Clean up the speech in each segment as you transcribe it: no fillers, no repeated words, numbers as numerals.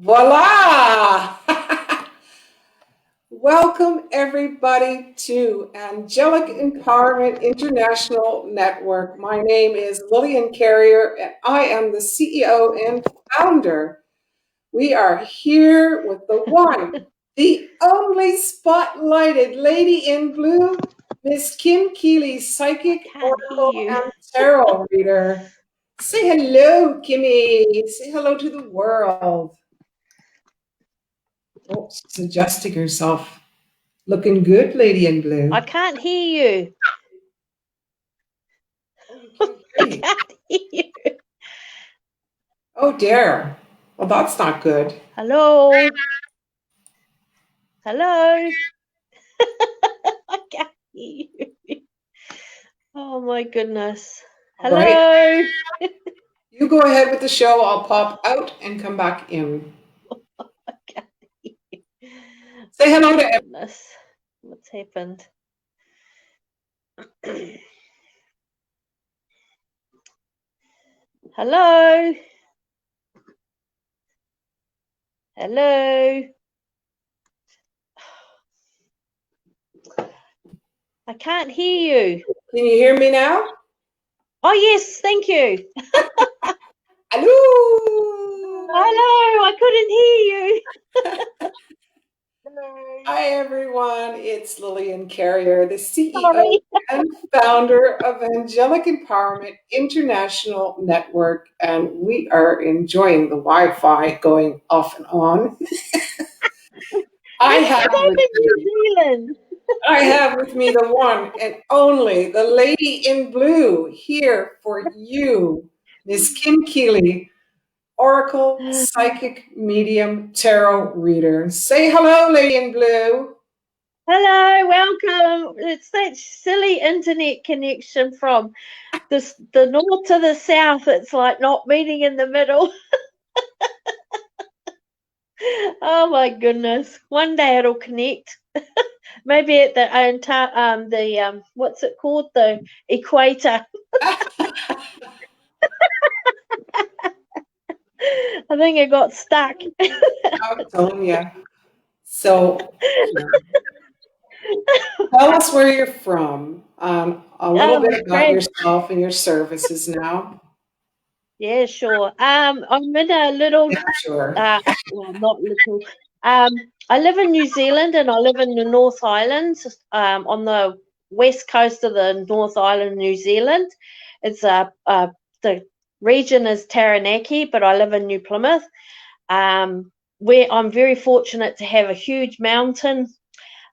Voila! Welcome, everybody, to Angelic Empowerment International Network. My name is Lillian Carrier, and I am the CEO and founder. We are here with the one, the only spotlighted lady in blue, Miss Kim Keely, psychic, Can't oracle, hear you. and tarot reader. Say hello, Kimmy. Say hello to the world. Oh, she's adjusting herself. Looking good, lady in blue. I can't hear you. Oh, you can't hear I me. can't hear you. Oh, dear. Well, that's not good. Hello. Hello. I can't hear you. Oh my goodness. All right. Hello. You go ahead with the show. I'll pop out and come back in. I can't hear you. Say hello Oh to my everyone. goodness. What's happened? Hello. Hello. I can't hear you. Can you hear me now? Oh yes, thank you. Hello. Hello. I couldn't hear you. Hello. Hi, everyone. It's Lillian Carrier, the CEO Sorry. and founder of Angelic Empowerment International Network, and we are enjoying the Wi-Fi going off and on. I It's have same with in me, New Zealand. the one and only, the lady in blue, here for you, Miss Kim Keely, Oracle, Psychic, Medium, Tarot Reader. Say hello, lady in blue. Hello, welcome. It's that silly internet connection from the north to the south. It's like not meeting in the middle. Oh my goodness. One day it'll connect. Maybe at the what's it called? The equator. I think it got stuck. I'm telling you. So, tell us where you're from, a little Oh, bit about great. yourself and your services now. Yeah, sure. I'm in a little Yeah, sure. well, not little. I live in New Zealand and I live in the North Island, on the west coast of the North Island, New Zealand. It's the region is Taranaki, but I live in New Plymouth. Where I'm very fortunate to have a huge mountain.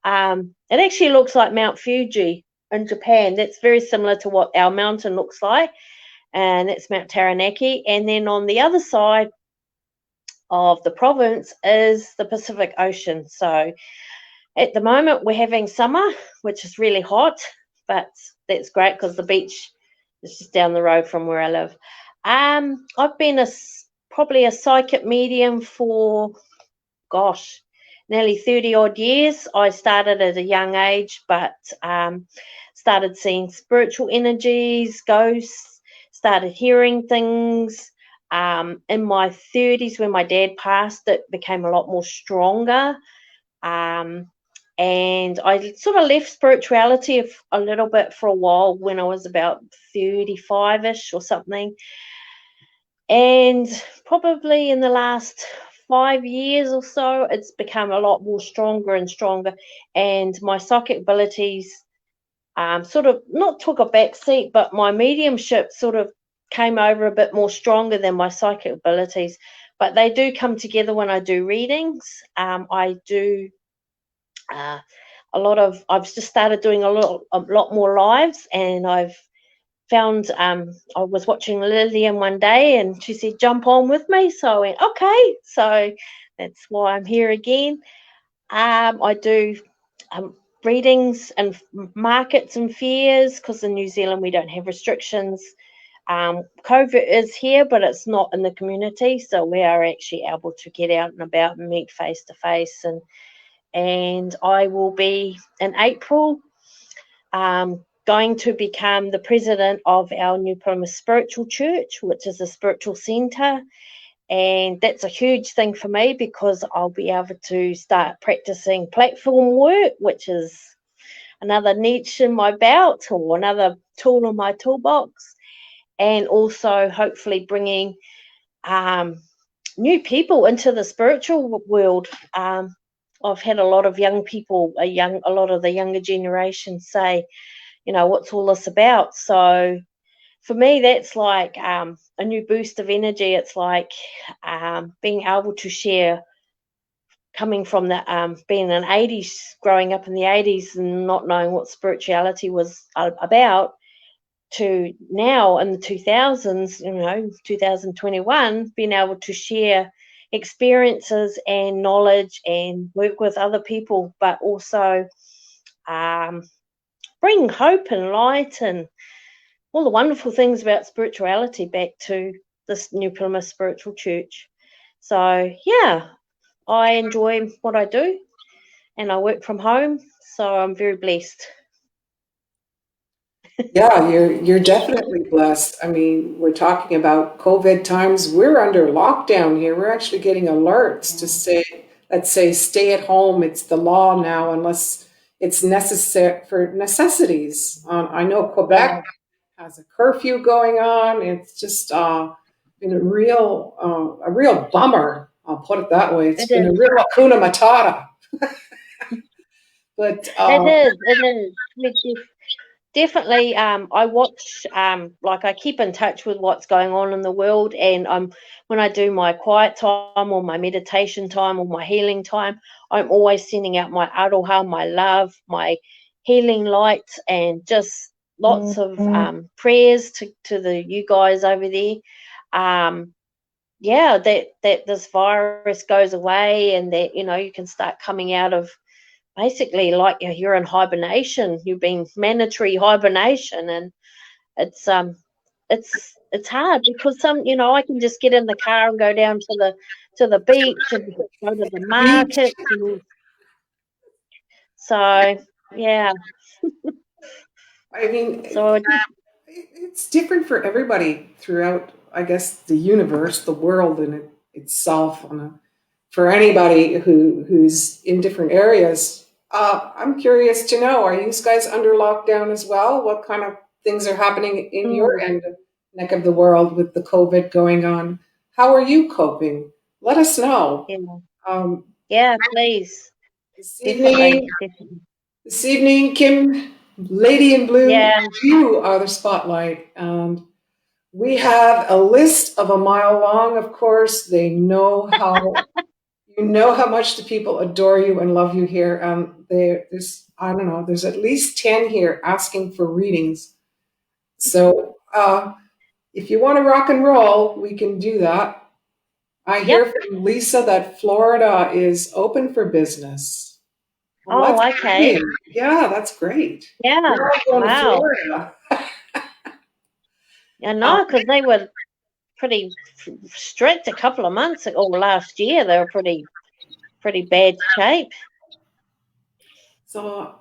It actually looks like Mount Fuji in Japan. That's very similar to what our mountain looks like, and it's Mount Taranaki. And then on the other side of the province is the Pacific Ocean. So at the moment we're having summer, which is really hot, but that's great because the beach is just down the road from where I live. I've been probably a psychic medium for, gosh, nearly 30 odd years. I started at a young age, but started seeing spiritual energies, ghosts, started hearing things. In my 30s, when my dad passed, it became a lot more stronger. And I sort of left spirituality a little bit for a while when I was about 35-ish or something. And probably in the last 5 years or so, it's become a lot more stronger and stronger. And my psychic abilities sort of not took a back seat, but my mediumship sort of came over a bit more stronger than my psychic abilities. But they do come together when I do readings. I do I've just started doing a lot more lives, and I've found I was watching Lillian one day and she said jump on with me, so I went okay, so that's why I'm here again. I do readings and markets and fairs because in New Zealand we don't have restrictions. COVID is here, but it's not in the community, so we are actually able to get out and about and meet face to face. And I will be in April going to become the president of our New Plymouth Spiritual Church, which is a spiritual centre. And that's a huge thing for me because I'll be able to start practicing platform work, which is another niche in my belt or another tool in my toolbox, and also hopefully bringing um, new people into the spiritual world. I've had a lot of young people, a lot of the younger generation say, what's all this about? So for me, that's like a new boost of energy. It's like being able to share, coming from the being an 80s, growing up in the 80s and not knowing what spirituality was about, to now in the 2000s, 2021, being able to share experiences and knowledge and work with other people, but also um, bring hope and light and all the wonderful things about spirituality back to this New Plymouth Spiritual Church. So, yeah, I enjoy what I do and I work from home, so I'm very blessed. Yeah, you're definitely blessed. I mean, we're talking about COVID times. We're under lockdown here. We're actually getting alerts to say, let's say, stay at home. It's the law now, unless it's necessary for necessities. I know Yeah, Quebec has a curfew going on. It's just been a real bummer. I'll put it that way. It's it been a is. real Hakuna Matata. But It is. It is. Definitely, I watch, like I keep in touch with what's going on in the world, and when I do my quiet time or my meditation time or my healing time, I'm always sending out my aroha, my love, my healing light, and just lots of prayers to the you guys over there. Um, yeah, that this virus goes away, and that you can start coming out of basically like you're in hibernation. You've been mandatory hibernation, and it's it's hard because I can just get in the car and go down to the beach and go to the beach. markets, and so yeah. I mean, So it's different for everybody throughout, I guess, the universe, the world in itself. For anybody who's in different areas, I'm curious to know: are you guys under lockdown as well? What kind of things are happening in your mm, neck of the world with the COVID going on? How are you coping? Let us know. yeah, Um, yeah, please, this definitely, evening, definitely, this evening, Kim, Lady in Blue, yeah. you are the spotlight. And we have a list of a mile long, of course. They know how you know how much the people adore you and love you here. There's I don't know, there's at least 10 here asking for readings. So if you want to rock and roll, we can do that. I Yep. hear from Lisa that Florida is open for business. Well, Oh, let's okay. begin. Yeah, that's great. Yeah. We're all going to Wow. Florida. I Um, know because they were pretty strict a couple of months ago, or last year. They were pretty bad shape. so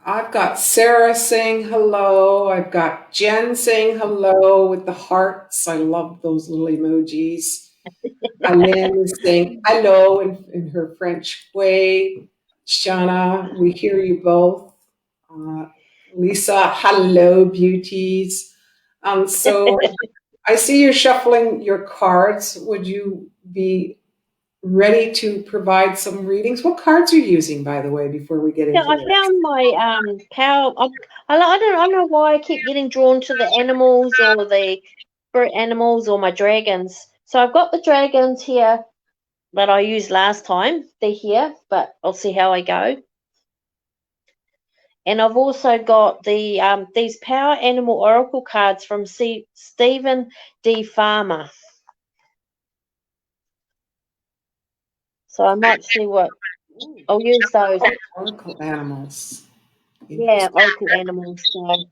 I've got Sarah saying hello. I've got Jen saying hello with the hearts. I love those little emojis. Alain is saying hello in her French way. Shana, we hear you both. Uh, Lisa, hello, beauties. So I see you're shuffling your cards. Would you be ready to provide some readings? What cards are you using, by the way, before we get Yeah, into I this? found my power. I don't know why I keep getting drawn to the animals or the spirit animals or my dragons. So I've got the dragons here that I used last time. They're here, but I'll see how I go. And I've also got these power animal oracle cards from Stephen D. Farmer. So I might see what I'll use those. Oracle animals. Yeah, Interesting. oracle animals. So, All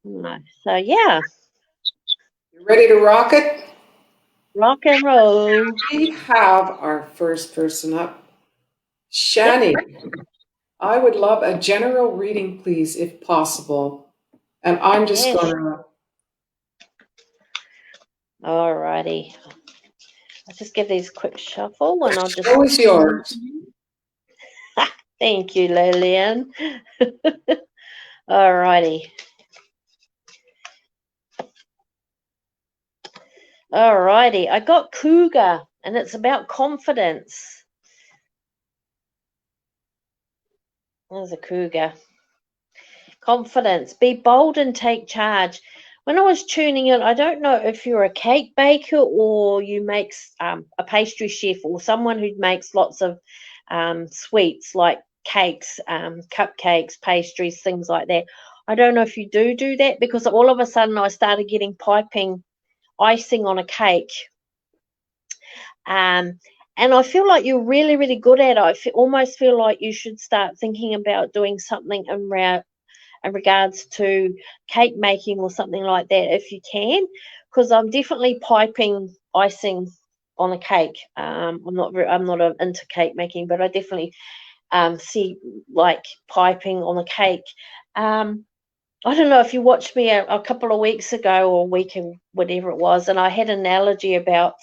right. so yeah, You ready to rock it? rock and roll. We have our first person up. Yep. Shani, I would love a general reading, please, if possible. And I'm just Yes. gonna Alrighty. I'll just give these a quick shuffle and I'll The just. show is yours. Thank you, Lillian. Alrighty. Alrighty. I got cougar and it's about confidence. There's a cougar. Confidence. Be bold and take charge. When I was tuning in, I don't know if you're a cake baker or you make a pastry chef or someone who makes lots of sweets like cakes, cupcakes, pastries, things like that. I don't know if you do that because all of a sudden I started getting piping icing on a cake. And I feel like you're really, really good at it. I almost feel like you should start thinking about doing something in regards to cake making or something like that if you can, because I'm definitely piping icing on a cake. I'm not into cake making, but I definitely see like piping on a cake. I don't know if you watched me a couple of weeks ago or a week and whatever it was, and I had an analogy about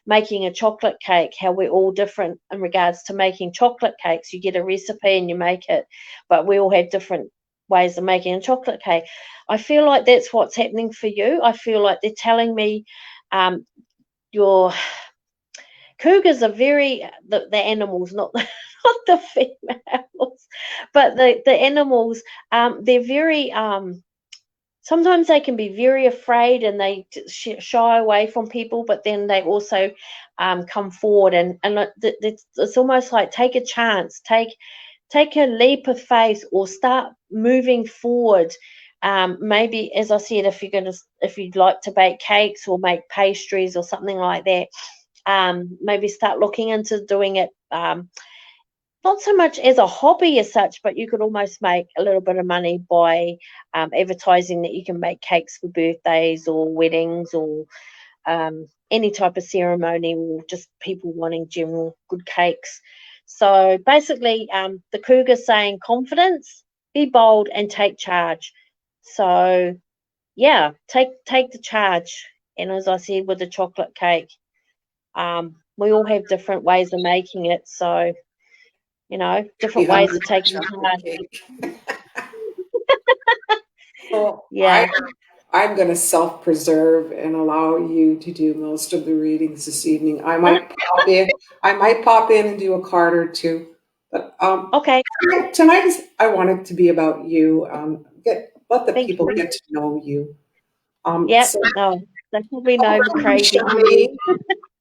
making a chocolate cake, how we're all different in regards to making chocolate cakes. You get a recipe and you make it, but we all have different ways of making a chocolate cake. I feel like that's what's happening for you. I feel like they're telling me your cougars are very the animals, not not the females, but the animals. They're very sometimes they can be very afraid and they shy away from people, but then they also come forward and it's almost like take a chance, take a leap of faith or start moving forward. Maybe, as I said, if you'd like to bake cakes or make pastries or something like that, maybe start looking into doing it. Not so much as a hobby as such, but you could almost make a little bit of money by advertising that you can make cakes for birthdays or weddings or any type of ceremony or just people wanting general good cakes. So basically, the cougar's saying confidence, be bold, and take charge. So yeah, take the charge. And as I said with the chocolate cake, we all have different ways of making it. So Be different ways hungry of for taking chocolate charge. cake. So Yeah. I'm going to self-preserve and allow you to do most of the readings this evening. I might pop in. I might pop in and do a card or two. But Okay. tonight is. I want it to be about you. Let the Thank people you. get to know you. Yep. So No, they probably know hopefully, crazy Shawnee, Keely.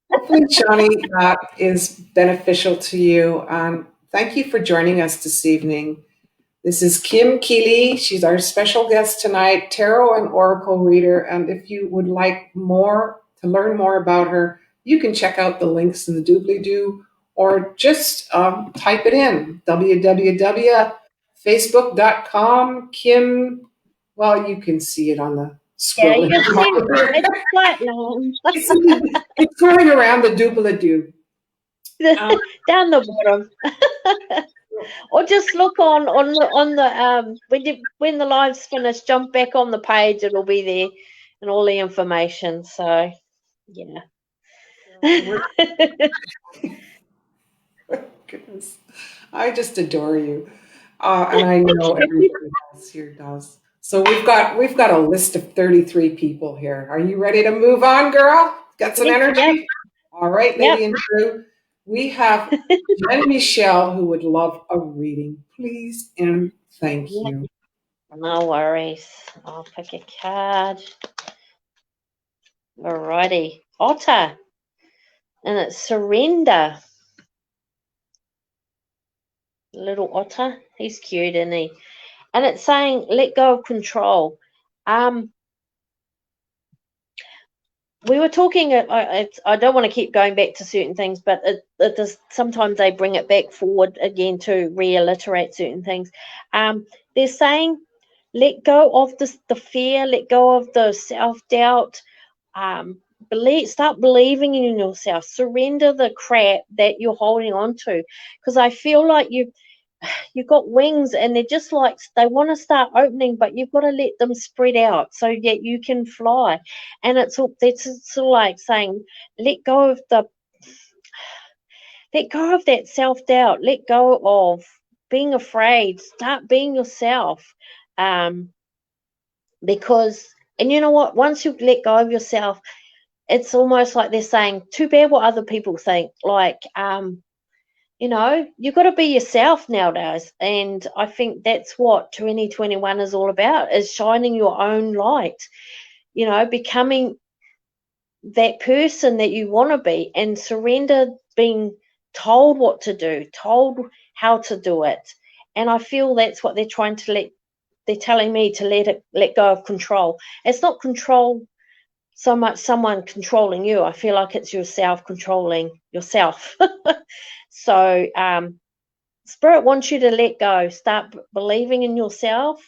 hopefully, Shawnee, that is beneficial to you. Thank you for joining us this evening. This is Kim Keely. She's our special guest tonight, tarot and oracle reader. And if you would like more to learn more about her, you can check out the links in the doobly doo or just type it in www.facebook.com. Kim, well, you can see it on the Yeah, scrolling you see, monitor. it's quite long. It's going around the doobly doo. Down the bottom, or just look on the when the live's finished, jump back on the page. It'll be there and all the information. So yeah. Goodness. I just adore you. And I know Thank you. everybody else here does. So we've got a list of 33 people here. Are you ready to move on, girl? Got some Yep. energy? All right, Yep. lady and crew. We have Jen Michelle who would love a reading. Please and thank Yep. you. No worries. I'll pick a card. Alrighty. Otter. And it's surrender. Little otter. He's cute, isn't he? And it's saying let go of control. Um, we were talking. I don't want to keep going back to certain things, but it does, sometimes they bring it back forward again to reiterate certain things. They're saying let go of the fear, let go of the self doubt. Start believing in yourself. Surrender the crap that you're holding on to, because I feel like you've got wings and they're just like they want to start opening, but you've got to let them spread out so that you can fly. And it's all that's sort of like saying let go of let go of that self-doubt. Let go of being afraid. Start being yourself. Because, and you know what? Once you let go of yourself, it's almost like they're saying, too bad what other people think. Like, you've got to be yourself nowadays. And I think that's what 2021 is all about, is shining your own light, becoming that person that you want to be, and surrender being told what to do, told how to do it. And I feel that's what they're telling me to let go of control. It's not control so much someone controlling you. I feel like it's yourself controlling yourself. So Spirit wants you to let go, start believing in yourself.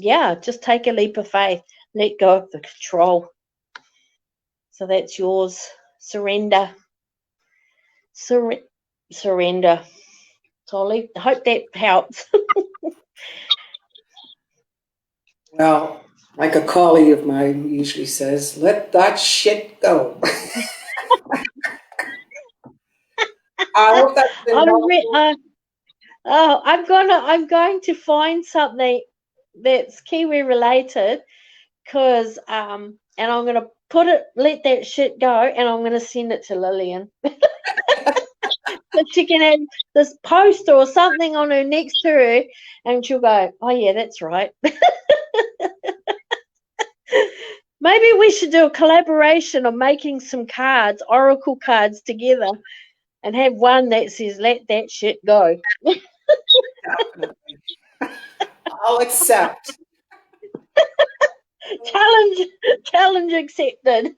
Just take a leap of faith, let go of the control. So that's yours. Surrender. Surrender. So I hope that helps. Well, like a colleague of mine usually says, let that shit go. I hope that's been I'm helpful. I'm going to find something that's Kiwi related, because and I'm gonna let that shit go, and I'm gonna send it to Lillian. So she can have this poster or something on her next to her, and she'll go, oh yeah, that's right. Maybe we should do a collaboration of making some cards, oracle cards together, and have one that says let that shit go. Definitely. I'll accept. Challenge accepted.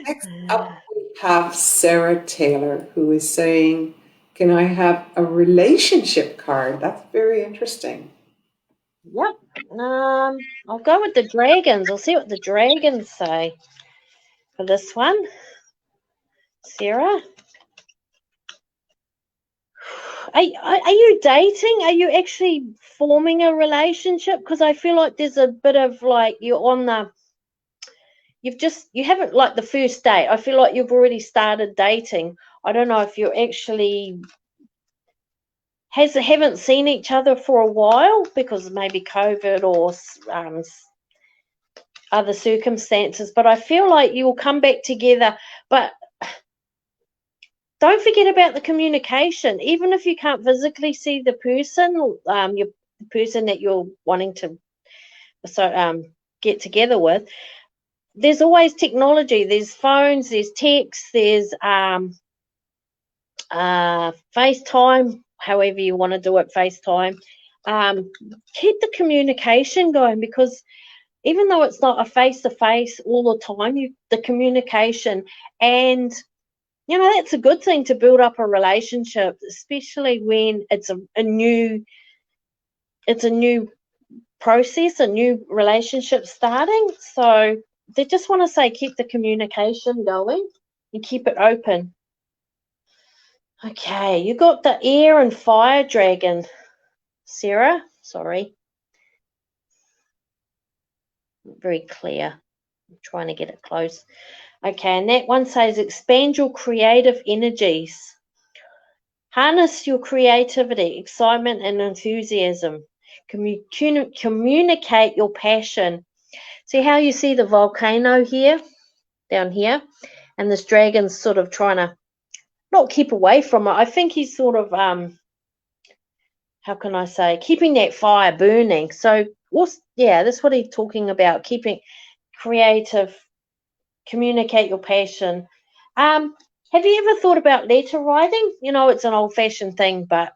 Next up, we have Sarah Taylor, who is saying, can I have a relationship card? That's very interesting. Yep. I'll go with the dragons. I'll see what the dragons say for this one. Sarah, are you dating? Are you actually forming a relationship? Because I feel like there's a bit of like you haven't, like, the first date. I feel like you've already started dating. I don't know if you're actually haven't seen each other for a while because maybe COVID or other circumstances, but I feel like you will come back together. But don't forget about the communication. Even if you can't physically see the person, the person that you're wanting to get together with, there's always technology. There's phones, there's texts, there's FaceTime, however you want to do it, FaceTime. Keep the communication going, because even though it's not a face-to-face all the time, the communication, and that's a good thing to build up a relationship, especially when it's a new process, a new relationship starting. So they just want to say keep the communication going and keep it open. Okay, you got the air and fire dragon, Sarah. Sorry, very clear. I'm trying to get it close. Okay, and that one says expand your creative energies. Harness your creativity, excitement, and enthusiasm. Communicate your passion. See how you see the volcano here, down here, and this dragon's sort of trying to not keep away from it. I think he's sort of how can I say, keeping that fire burning. So that's what he's talking about. Keeping creative, communicate your passion. Have you ever thought about letter writing? It's an old-fashioned thing, but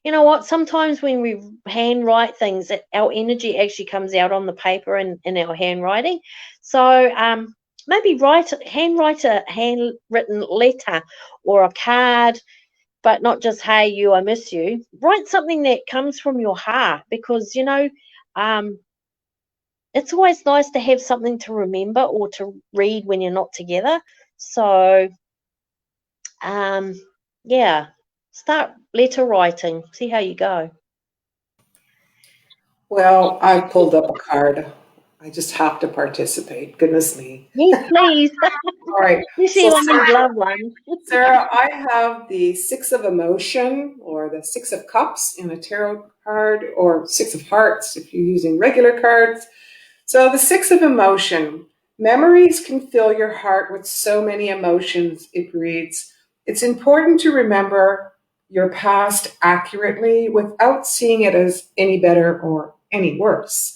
you know what? Sometimes when we handwrite things, our energy actually comes out on the paper in our handwriting. So maybe handwrite a handwritten letter or a card, but not just "Hey, you, I miss you." Write something that comes from your heart, because um, it's always nice to have something to remember or to read when you're not together. So um, yeah, start letter writing. See how you go. Well, I pulled up a card. I just have to participate. Goodness me. Yes, please. All right. Especially So, on these loved ones. Sarah, I have the Six of Emotion or the Six of Cups in a tarot card, or Six of Hearts if you're using regular cards. So, the Six of Emotion. Memories can fill your heart with so many emotions, it reads. It's important to remember your past accurately without seeing it as any better or any worse.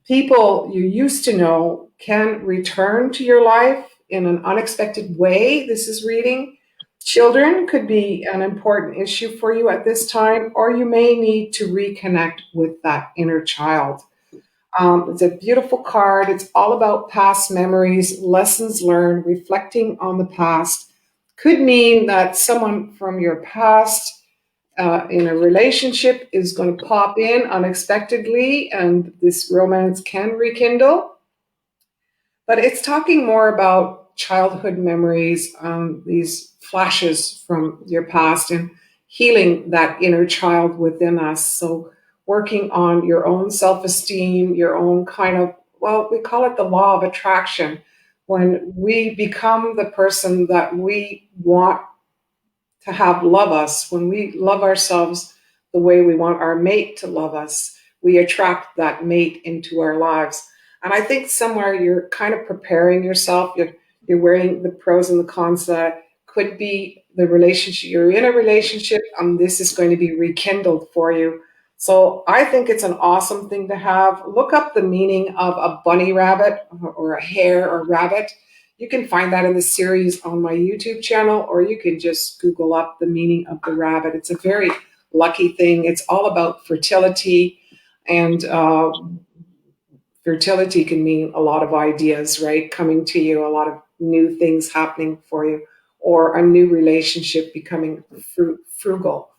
People you used to know can return to your life in an unexpected way. This is reading. Children could be an important issue for you at this time, or you may need to reconnect with that inner child. It's a beautiful card. It's all about past memories, lessons learned, reflecting on the past. Could mean that someone from your past in a relationship is going to pop in unexpectedly, and this romance can rekindle. But it's talking more about childhood memories, these flashes from your past, and healing that inner child within us. So, working on your own self esteem, your own kind of, well, we call it the law of attraction. When we become the person that we want to have love us, when we love ourselves the way we want our mate to love us, we attract that mate into our lives. And I think somewhere you're kind of preparing yourself. You're weighing the pros and the cons that could be the relationship. You're in a relationship, and this is going to be rekindled for you. So I think it's an awesome thing to have. Look up the meaning of a bunny rabbit or a hare or rabbit. You can find that in the series on my YouTube channel, or you can just Google up the meaning of the rabbit. It's a very lucky thing. It's all about fertility, and fertility can mean a lot of ideas, right? Coming to you, a lot of new things happening for you, or a new relationship becoming fruitful.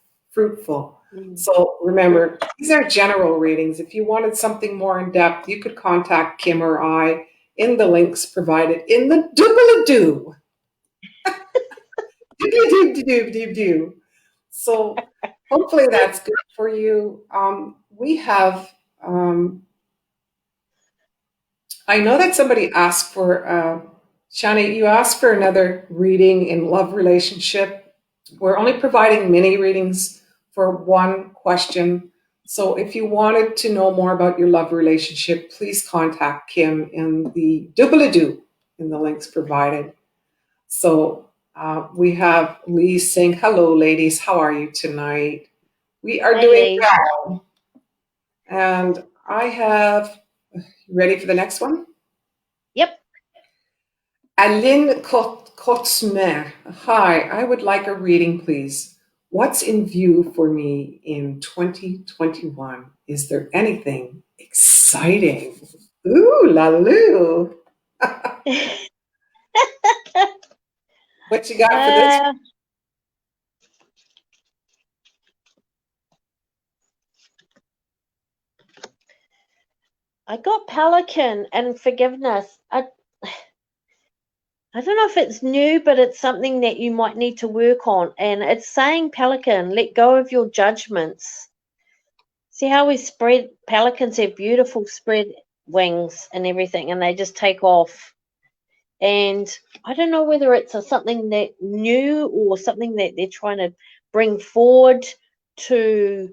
Mm. So remember, these are general readings. If you wanted something more in depth, you could contact Kim or I in the links provided in the doobly-doo. Doobly-doo. So hopefully that's good for you. We have I know that somebody asked for, Shani, you asked for another reading in love relationship. We're only providing mini readings for one question. So if you wanted to know more about your love relationship, please contact Kim in the doobly-doo in the links provided. So we have Lee saying, hello, ladies. How are you tonight? We are Hey, doing Lee. well. And I have, ready for the next one? Yep. Aline Kotzmer. Hi, I would like a reading, please. What's in view for me in 2021? Is there anything exciting? Ooh, la loo. What you got for this? uh, I got pelican and forgiveness. I don't know if it's new, but it's something that you might need to work on. And it's saying pelican, let go of your judgments. See how we spread, pelicans have beautiful spread wings and everything, and they just take off. And I don't know whether it's something that new or something that they're trying to bring forward to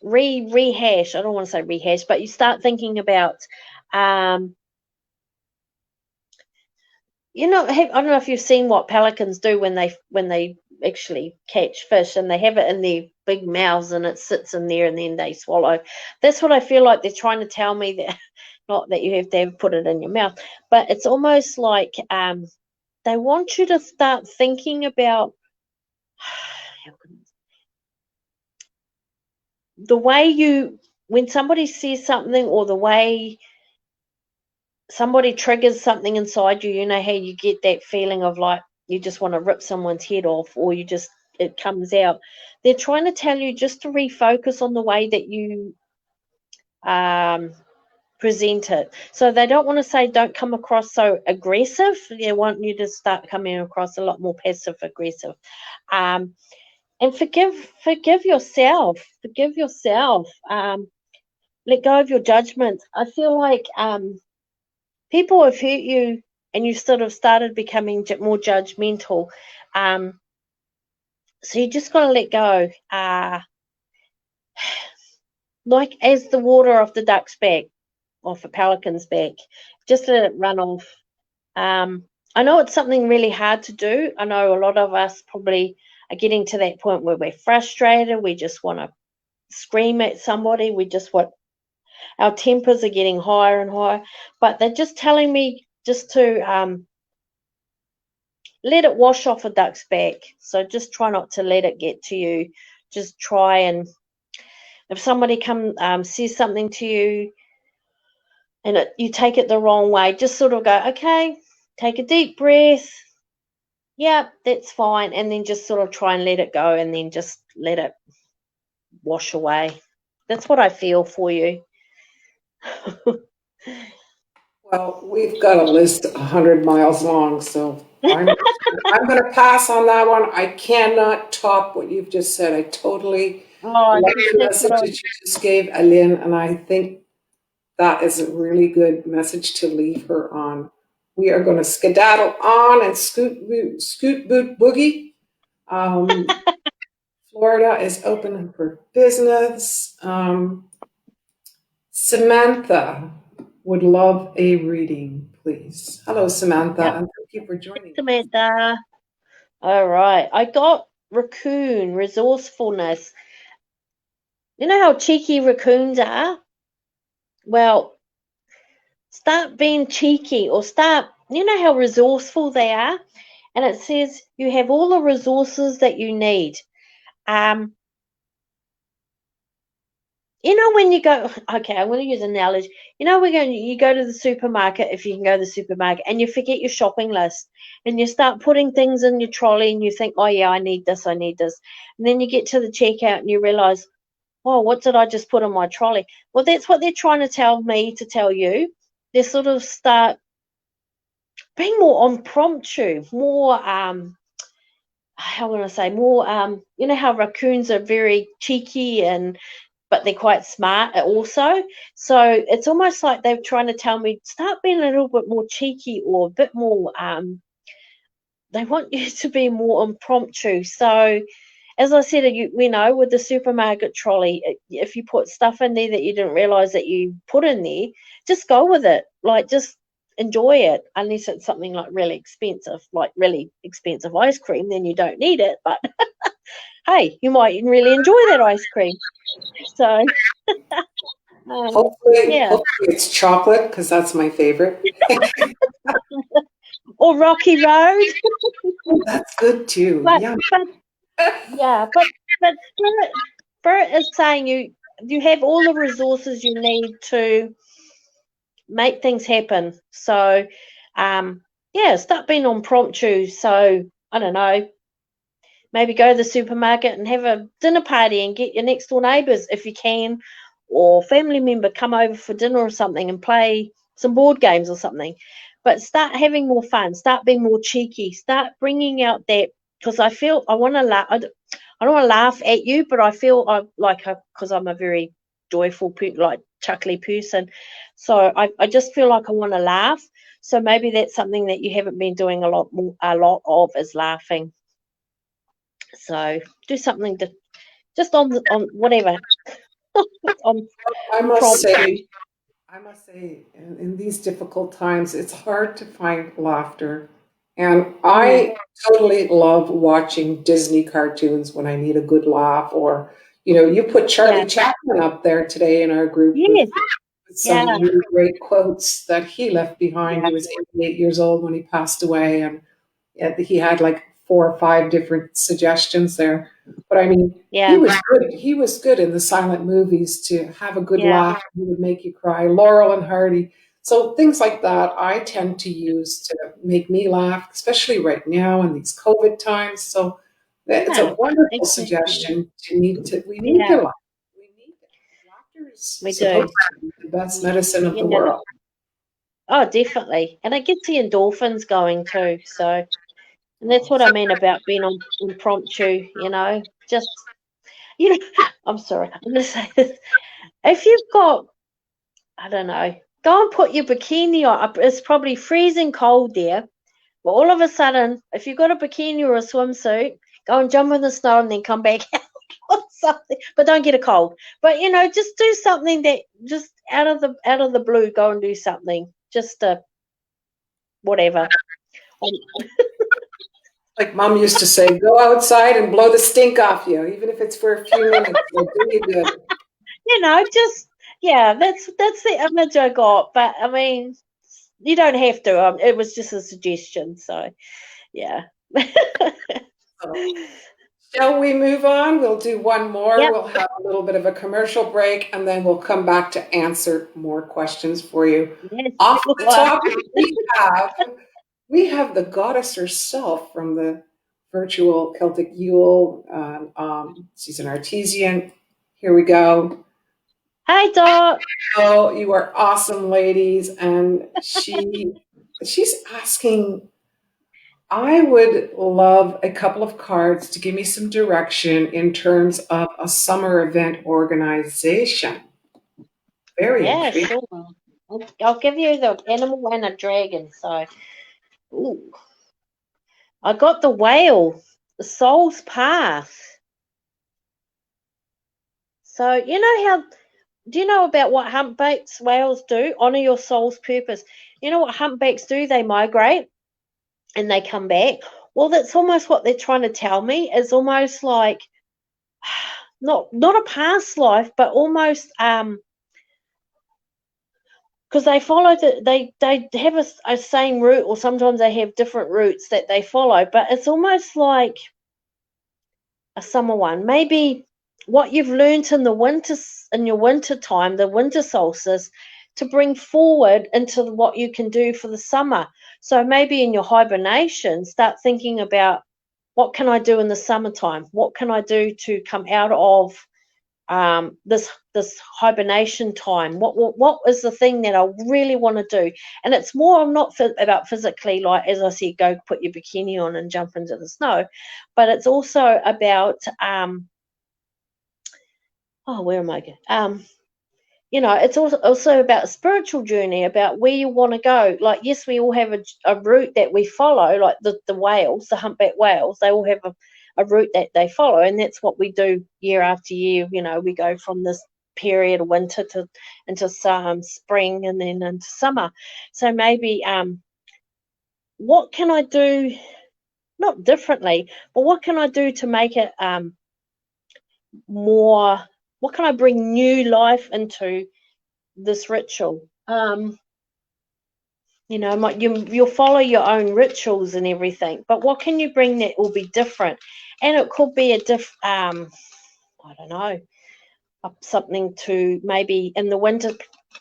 rehash. I don't want to say rehash, but you start thinking about, um, I don't know if you've seen what pelicans do when they actually catch fish, and they have it in their big mouths and it sits in there and then they swallow. That's what I feel like they're trying to tell me, that not that you have to put it in your mouth, but it's almost like they want you to start thinking about the way when somebody says something, or the way somebody triggers something inside you. You know how you get that feeling of like you just want to rip someone's head off, or it comes out. They're trying to tell you just to refocus on the way that you um, present it. So they don't want to say don't come across so aggressive. They want you to start coming across a lot more passive aggressive. And forgive yourself. Forgive yourself. let go of your judgment. I feel like people have hurt you, and you sort of started becoming more judgmental. Um, so you just got to let go. Like as the water off the duck's back, off a pelican's back, just let it run off. I know it's something really hard to do. I know a lot of us probably are getting to that point where we're frustrated. We just want to scream at somebody. We just want our tempers are getting higher and higher. But they're just telling me just to let it wash off a duck's back. So just try not to let it get to you. Just try, and if somebody says something to you and you take it the wrong way, just sort of go, okay, take a deep breath. Yeah, that's fine. And then just sort of try and let it go, and then just let it wash away. That's what I feel for you. Well, we've got a list 100 miles long, so I'm going to pass on that one. I cannot top what you've just said. I totally Oh, love just the that's message what that you just gave Aline, and I think that is a really good message to leave her on. We are going to skedaddle on and scoot boot boogie. Um, Florida is open for business. Samantha would love a reading, please. Hello, Samantha, Yep. and thank you for joining us. Samantha. All right. I got raccoon resourcefulness. You know how cheeky raccoons are? Well, start being cheeky, or start, you know how resourceful they are? And it says you have all the resources that you need. Um, when you go, okay, I'm going to use an analogy. You go to the supermarket, if you can go to the supermarket, and you forget your shopping list, and you start putting things in your trolley, and you think, oh yeah, I need this, I need this. And then you get to the checkout and you realize, oh, what did I just put in my trolley? Well, that's what they're trying to tell me to tell you. They sort of start being more impromptu, more, how can I say, more, you know how raccoons are very cheeky, but they're quite smart also. So it's almost like they're trying to tell me, start being a little bit more cheeky, or a bit more, they want you to be more impromptu. So as I said, with the supermarket trolley, if you put stuff in there that you didn't realize that you put in there, just go with it. Like, just enjoy it, unless it's something like really expensive ice cream, then you don't need it. But hey, you might really enjoy that ice cream. So, yeah. Hopefully it's chocolate because that's my favorite. Or Rocky Road. Oh, that's good too. But, Yeah. but yeah, but Spirit is saying you have all the resources you need to make things happen. So, yeah, start being impromptu. So, I don't know, maybe go to the supermarket and have a dinner party and get your next door neighbours if you can, or family member come over for dinner or something and play some board games or something. But start having more fun. Start being more cheeky. Start bringing out that, because I feel I want to laugh. I don't want to laugh at you, but I feel because I'm a very joyful, like chuckly person. So I just feel like I want to laugh. So maybe that's something that you haven't been doing a lot of, is laughing. So do something to just on whatever on I must prompt say, you. in these difficult times, it's hard to find laughter. And Mm, I totally love watching Disney cartoons when I need a good laugh. Or, you put yeah. Charlie Chaplin up there today in our group with Yes. some Yeah. really great quotes that he left behind. Yeah. He was 88 years old when he passed away, and he had like 4 or 5 different suggestions there. But I mean, he Yeah. was good. He was good in the silent movies to have a good Yeah. laugh. He would make you cry. Laurel and Hardy. So things like that I tend to use to make me laugh, especially right now in these COVID times. So it's Yeah. a wonderful Exactly. suggestion. We need Yeah. to laugh. We need it. Laughter is We do. supposed to be the best medicine of the Yeah. world. Oh, definitely. And it gets the endorphins going too. So, and that's what I mean about being on impromptu. Just I'm sorry. I'm going to say this. If you've got I don't know. Go and put your bikini on. It's probably freezing cold there. But all of a sudden, if you've got a bikini or a swimsuit, go and jump in the snow and then come back out or something. But don't get a cold. But just do something that just out of the blue. Go and do something. Just whatever. Like Mom used to say, go outside and blow the stink off you, even if it's for a few minutes. It'll do you good. Just yeah. That's the image I got. But I mean, you don't have to. It was just a suggestion. So yeah. So, shall we move on? We'll do one more. Yep. We'll have a little bit of a commercial break, and then we'll come back to answer more questions for you. Yes. Off the Well, topic, we have the goddess herself from the virtual Celtic Yule. She's an artesian. Here we go. hi, Doc. Oh, you are awesome, ladies. And she's asking, I would love a couple of cards to give me some direction in terms of a summer event organization. Very Yeah, intriguing. sure. I'll give you the animal and a dragon. So, ooh, I got the whale, the soul's path. So, do you know about what humpbacks whales do? Honor your soul's purpose. You know what humpbacks do? They migrate and they come back. Well, that's almost what they're trying to tell me. It's almost like not a past life, but almost because they follow they have a same route, or sometimes they have different routes that they follow, but it's almost like a summer one. Maybe what you've learnt in the winter, in your winter time, the winter solstice, to bring forward into what you can do for the summer. So maybe in your hibernation, start thinking about what can I do in the summertime? What can I do to come out of this hibernation time? What is the thing that I really want to do? And it's more not about physically, like as I said, go put your bikini on and jump into the snow, but it's also about oh, where am I going? It's also about a spiritual journey, about where you want to go. Like, yes, we all have a route that we follow, like the whales, the humpback whales, they all have a route that they follow, and that's what we do year after year. We go from this period of winter to into some spring and then into summer. So maybe what can I do, not differently, but what can I do to make it more, what can I bring new life into this ritual? You'll follow your own rituals and everything, but what can you bring that will be different? And it could be I don't know, something to maybe in the winter.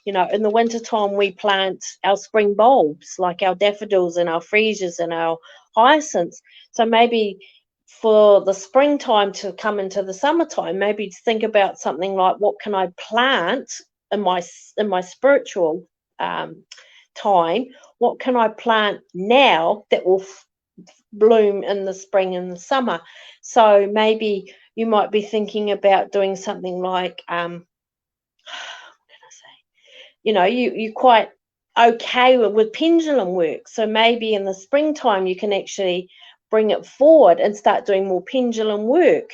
In the winter time we plant our spring bulbs, like our daffodils and our freesias and our hyacinths. So maybe for the springtime to come into the summertime, maybe think about something like, what can I plant in my spiritual time? What can I plant now that will bloom in the spring and the summer? So maybe you might be thinking about doing something like what can I say? You're quite okay with pendulum work. So maybe in the springtime you can actually bring it forward and start doing more pendulum work.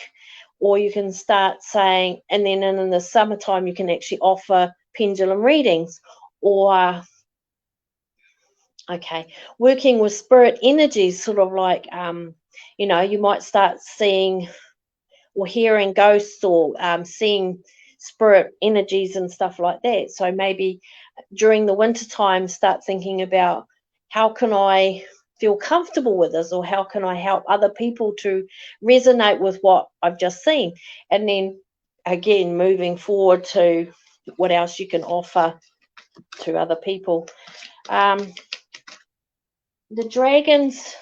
Or you can start saying, and then in the summertime you can actually offer pendulum readings. Or okay, working with spirit energies, sort of like you might start seeing or hearing ghosts, or seeing spirit energies and stuff like that. So maybe during the winter time, start thinking about, how can I feel comfortable with this, or how can I help other people to resonate with what I've just seen? And then again, moving forward to what else you can offer to other people. The dragons,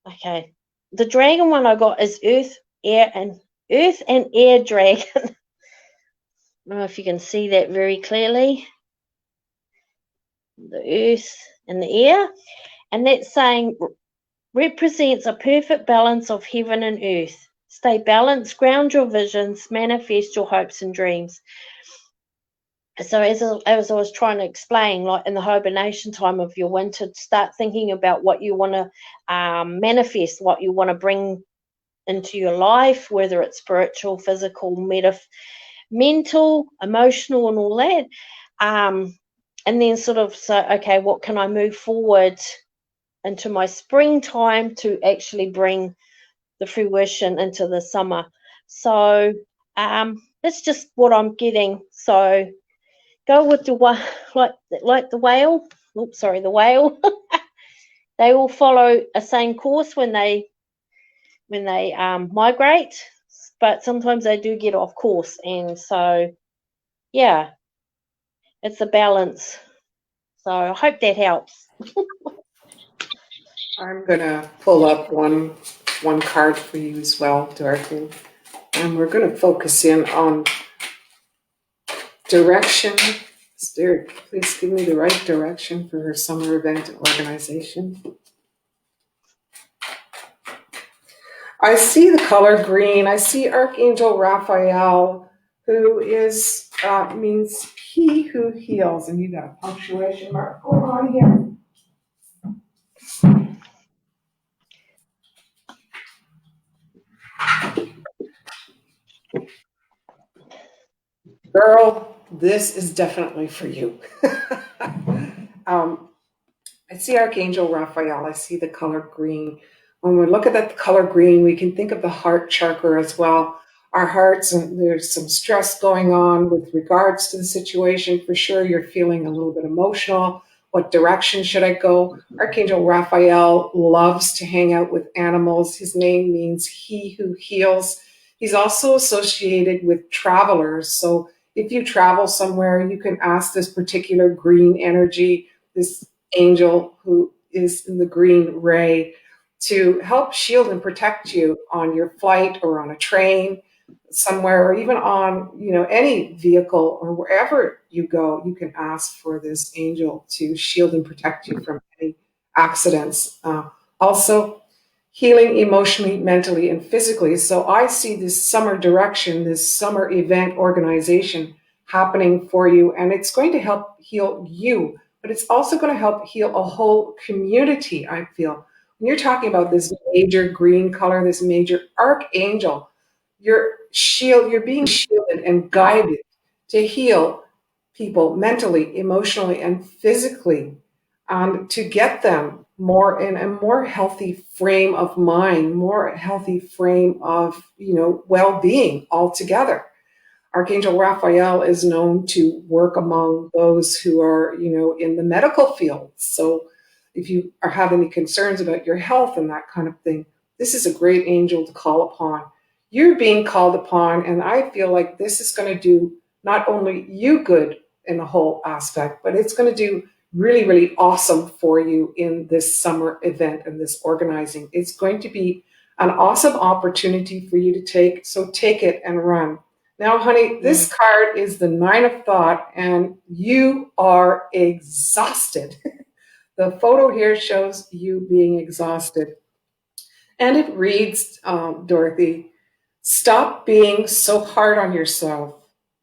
okay. The dragon one I got is Earth and Air Dragon. I don't know if you can see that very clearly. The Earth and the Air. And that's saying, represents a perfect balance of heaven and earth. Stay balanced, ground your visions, manifest your hopes and dreams. So as I was trying to explain, like in the hibernation time of your winter, start thinking about what you want to manifest, what you want to bring into your life, whether it's spiritual, physical, mental, emotional, and all that. And then sort of say, okay, what can I move forward into my springtime to actually bring the fruition into the summer? So that's just what I'm getting. So go with the like the whale. Oops, sorry, the whale. They all follow a same course when they migrate, but sometimes they do get off course, and so yeah, it's a balance. So I hope that helps. I'm gonna pull up one card for you as well, Dorothy, and we're gonna focus in on direction. Spirit, please give me the right direction for her summer event organization. I see the color green. I see Archangel Raphael, who is means he who heals, and you got a punctuation mark going on here. Girl, this is definitely for you. um, I see Archangel Raphael. I see the color green. When we look at that color green, we can think of the heart chakra as well. Our hearts, and there's some stress going on with regards to the situation. For sure, you're feeling a little bit emotional. What direction should I go? Archangel Raphael loves to hang out with animals. His name means he who heals. He's also associated with travelers. So if you travel somewhere, you can ask this particular green energy, this angel who is in the green ray, to help shield and protect you on your flight or on a train somewhere, or even on any vehicle or wherever you go. You can ask for this angel to shield and protect you from any accidents. Also healing emotionally, mentally, and physically. So I see this summer direction, this summer event organization happening for you, and it's going to help heal you, but it's also going to help heal a whole community, I feel. When you're talking about this major green color, this major archangel, you're being shielded and guided to heal people mentally, emotionally, and physically, to get them more in a more healthy frame of mind, more healthy frame of well-being altogether. Archangel Raphael is known to work among those who are, in the medical field. So if you are have any concerns about your health and that kind of thing, this is a great angel to call upon. You're being called upon, and I feel like this is going to do not only you good in the whole aspect, but it's going to do really, really awesome for you in this summer event and this organizing. It's going to be an awesome opportunity for you to take, so take it and run. Now, honey, Mm. this card is the Nine of Thought, and you are exhausted. The photo here shows you being exhausted. And it reads, Dorothy, stop being so hard on yourself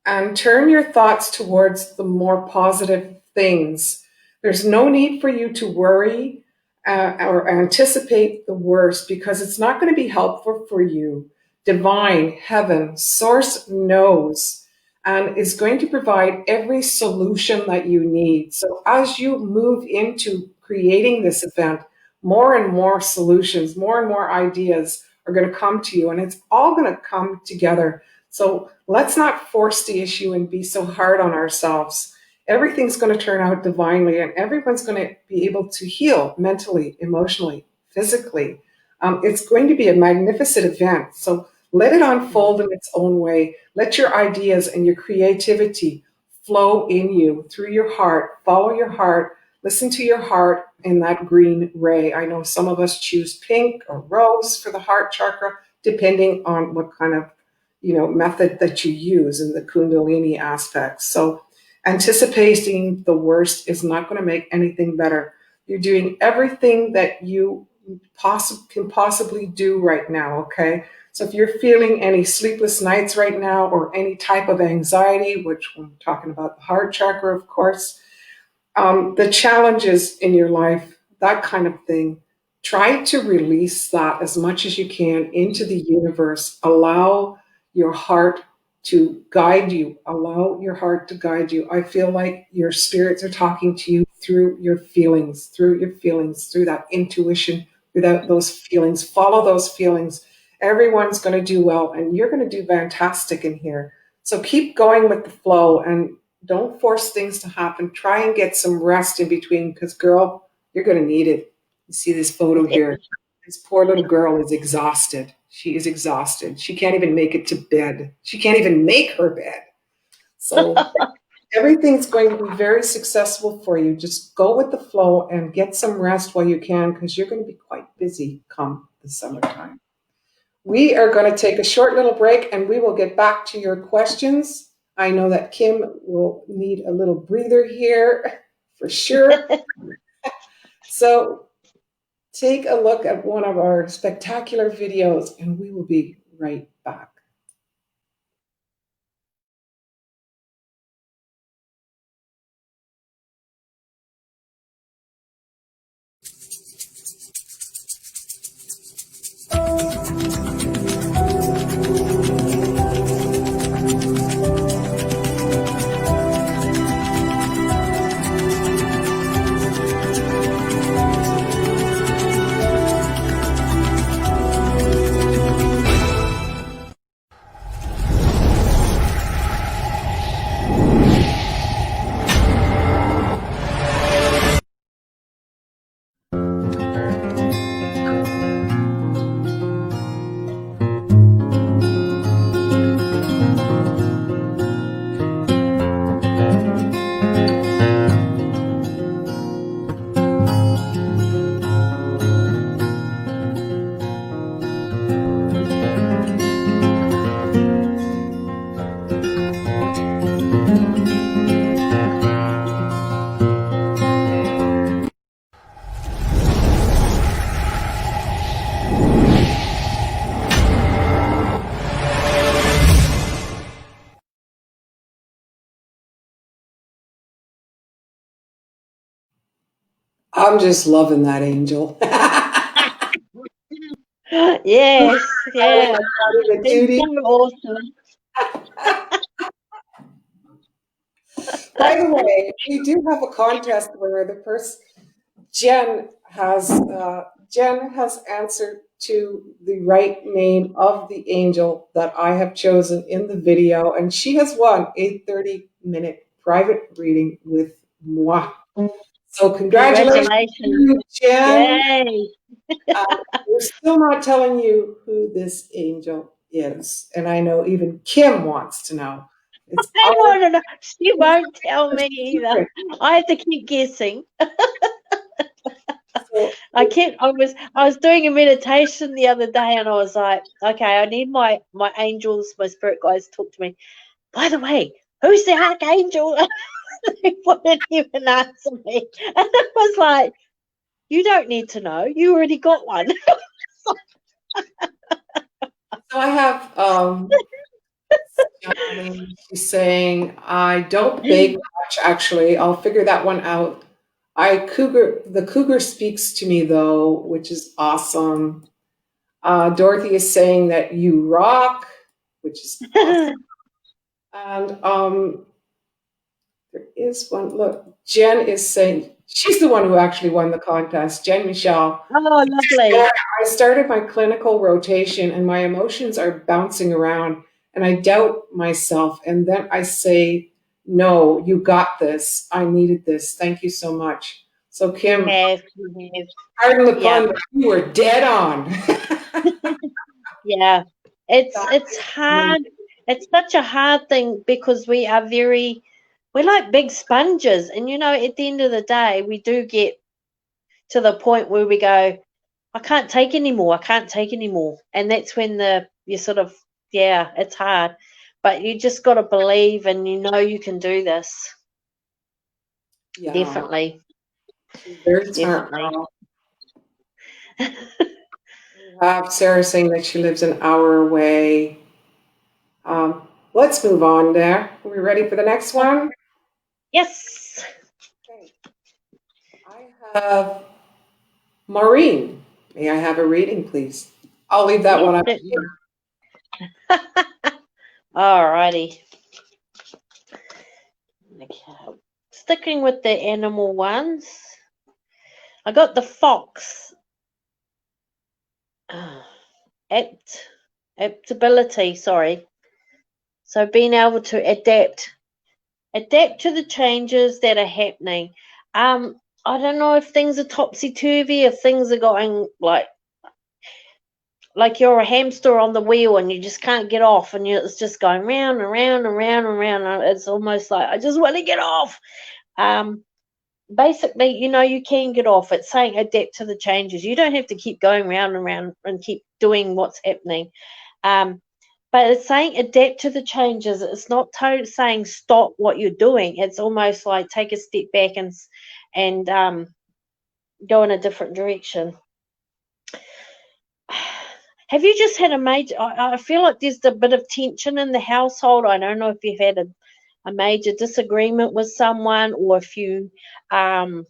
and turn your thoughts towards the more positive things. There's no need for you to worry or anticipate the worst, because it's not going to be helpful for you. Divine, heaven, source knows and is going to provide every solution that you need. So as you move into creating this event, more and more solutions, more and more ideas are going to come to you, and it's all going to come together. So let's not force the issue and be so hard on ourselves. Everything's going to turn out divinely, and everyone's going to be able to heal mentally, emotionally, physically. It's going to be a magnificent event. So let it unfold in its own way. Let your ideas and your creativity flow in you through your heart. Follow your heart. Listen to your heart in that green ray. I know some of us choose pink or rose for the heart chakra, depending on what kind of method that you use in the Kundalini aspects. So anticipating the worst is not going to make anything better. You're doing everything that you can possibly do right now. Okay, So if you're feeling any sleepless nights right now or any type of anxiety, which I'm talking about the heart chakra, of course, the challenges in your life, that kind of thing, try to release that as much as you can into the universe. Allow your heart to guide you. Allow your heart to guide you. I feel like your spirits are talking to you through your feelings, through that intuition, without those feelings. Follow those feelings. Everyone's going to do well, and you're going to do fantastic in here. So keep going with the flow and don't force things to happen. Try and get some rest in between because, girl, you're going to need it. You see this photo here. This poor little girl is exhausted. She is exhausted. She can't even make it to bed. She can't even make her bed. So everything's going to be very successful for you. Just go with the flow and get some rest while you can because you're going to be quite busy come the summertime. We are going to take a short little break and we will get back to your questions. I know that Kim will need a little breather here for sure. So take a look at one of our spectacular videos and we will be right back. I'm just loving that angel. Yes, yeah. The It's duty. so awesome. By the way, we do have a contest where the person Jen has answered to the right name of the angel that I have chosen in the video, and she has won a 30-minute private reading with moi. So congratulations to Congratulations. you, Jen. Yay. Uh, we're still not telling you who this angel is, and I know even Kim wants to know. It's I our don't know. She won't tell me either. secret. I have to keep guessing. So I was doing a meditation the other day and I was like, okay, I need my angels, my spirit guides to talk to me. By the way, who's the archangel? They wouldn't even answer me. And I was like, you don't need to know. You already got one. I have Johnny, she's saying, I don't bake much actually. I'll figure that one out. The cougar speaks to me though, which is awesome. Dorothy is saying that you rock, which is awesome. And there is one, look, Jen is saying, she's the one who actually won the contest, Jen Michelle. Oh, Yeah, lovely. I started my clinical rotation and my emotions are bouncing around and I doubt myself. And then I say, no, you got this. I needed this. Thank you so much. So, You Kim, have, you have. pardon the Yeah, pun, but you were dead on. yeah. It's That it's is amazing. hard. It's such a hard thing because we're like big sponges, and at the end of the day, we do get to the point where we go, I can't take anymore. I can't take anymore. And that's when you sort of, yeah, it's hard. But you just got to believe and you can do this. Yeah, Definitely. she's very smart Definitely. girl. We have Sarah saying that she lives an hour away. Let's move on there. Are we ready for the next one? Yes. Okay. I have Maureen. May I have a reading, please? I'll leave that Yes, one up. certainly. Alrighty. Okay. Sticking with the animal ones, I got the fox. Apt, adaptability. Sorry. So being able to adapt to the changes that are happening. I don't know if things are topsy turvy, if things are going like you're a hamster on the wheel and you just can't get off, and it's just going round and round and round and round. And it's almost like I just want to get off. Um, Basically, you can get off. It's saying adapt to the changes. You don't have to keep going round and round and keep doing what's happening. Um, but it's saying adapt to the changes. It's not saying stop what you're doing. It's almost like take a step back and go in a different direction. Have you just had a major? I feel like there's a bit of tension in the household. I don't know if you've had a major disagreement with someone, or um,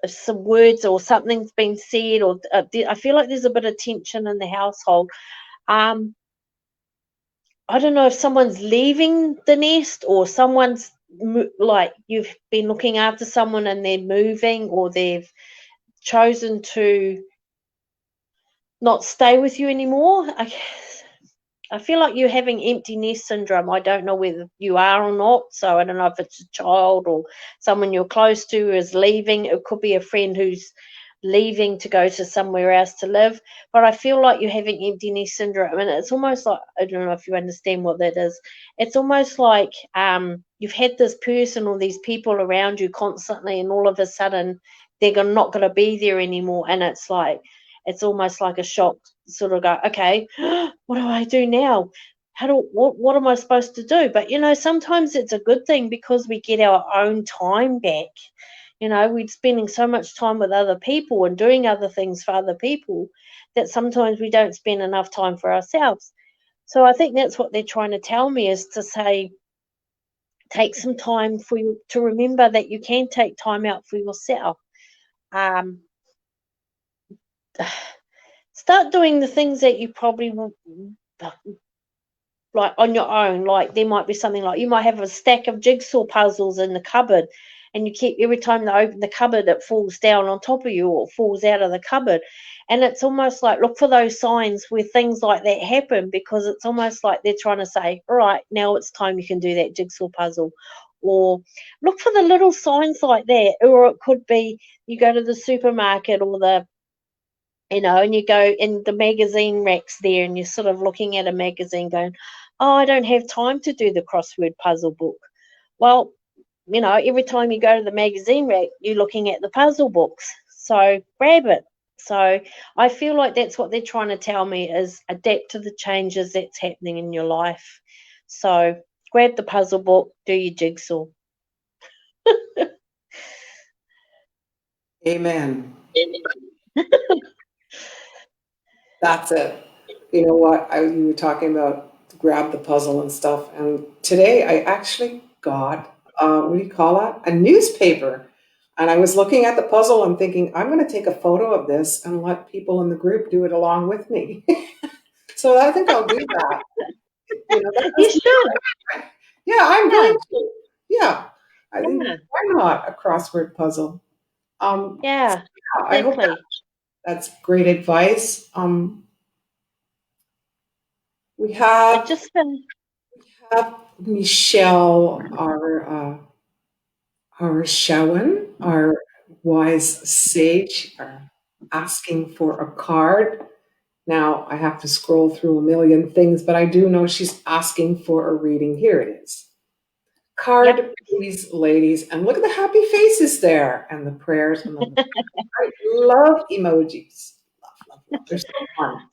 if some words or something's been said, or I feel like there's a bit of tension in the household. Um, I don't know if someone's leaving the nest, or someone's like you've been looking after someone and they're moving, or they've chosen to not stay with you anymore. I feel like you're having empty nest syndrome. I don't know whether you are or not. So I don't know if it's a child or someone you're close to is leaving. It could be a friend who's leaving to go to somewhere else to live. But I feel like you're having empty nest syndrome. And it's almost like, I don't know if you understand what that is. It's almost like you've had this person or these people around you constantly, and all of a sudden they're not going to be there anymore. And it's almost like a shock, sort of go, okay, what do I do now? What am I supposed to do? But sometimes it's a good thing, because we get our own time back. We're spending so much time with other people and doing other things for other people, that sometimes we don't spend enough time for ourselves. So I think that's what they're trying to tell me, is to say, take some time for you to remember that you can take time out for yourself. Um, Start doing the things that you probably will, like, on your own. Like, there might be something like, you might have a stack of jigsaw puzzles in the cupboard, and you keep, every time they open the cupboard, it falls down on top of you, or falls out of the cupboard. And it's almost like, look for those signs where things like that happen, because it's almost like they're trying to say, all right, now it's time you can do that jigsaw puzzle. Or look for the little signs like that. Or it could be, you go to the supermarket, or and you go in the magazine racks there, and you're sort of looking at a magazine going, oh, I don't have time to do the crossword puzzle book. Well, every time you go to the magazine rack, you're looking at the puzzle books. So grab it. So I feel like that's what they're trying to tell me, is adapt to the changes that's happening in your life. So grab the puzzle book, do your jigsaw. Amen. That's it. You know what? You were talking about grab the puzzle and stuff, and today I actually got what do you call that? A newspaper, and I was looking at the puzzle and thinking, I'm going to take a photo of this and let people in the group do it along with me. So I think I'll do that. That You doesn't. should. Yeah, I'm Yeah. going to. Yeah, I think, Yeah. why not a crossword puzzle? Yeah. I hope Exactly. that's great advice. We It have just Michelle, our shaman, our wise sage, asking for a card. Now I have to scroll through a million things, but I do know she's asking for a reading. Here it is. Yep. Card, please, ladies, and look at the happy faces there, and the prayers, and the I love emojis. Love, love, love. They're so fun.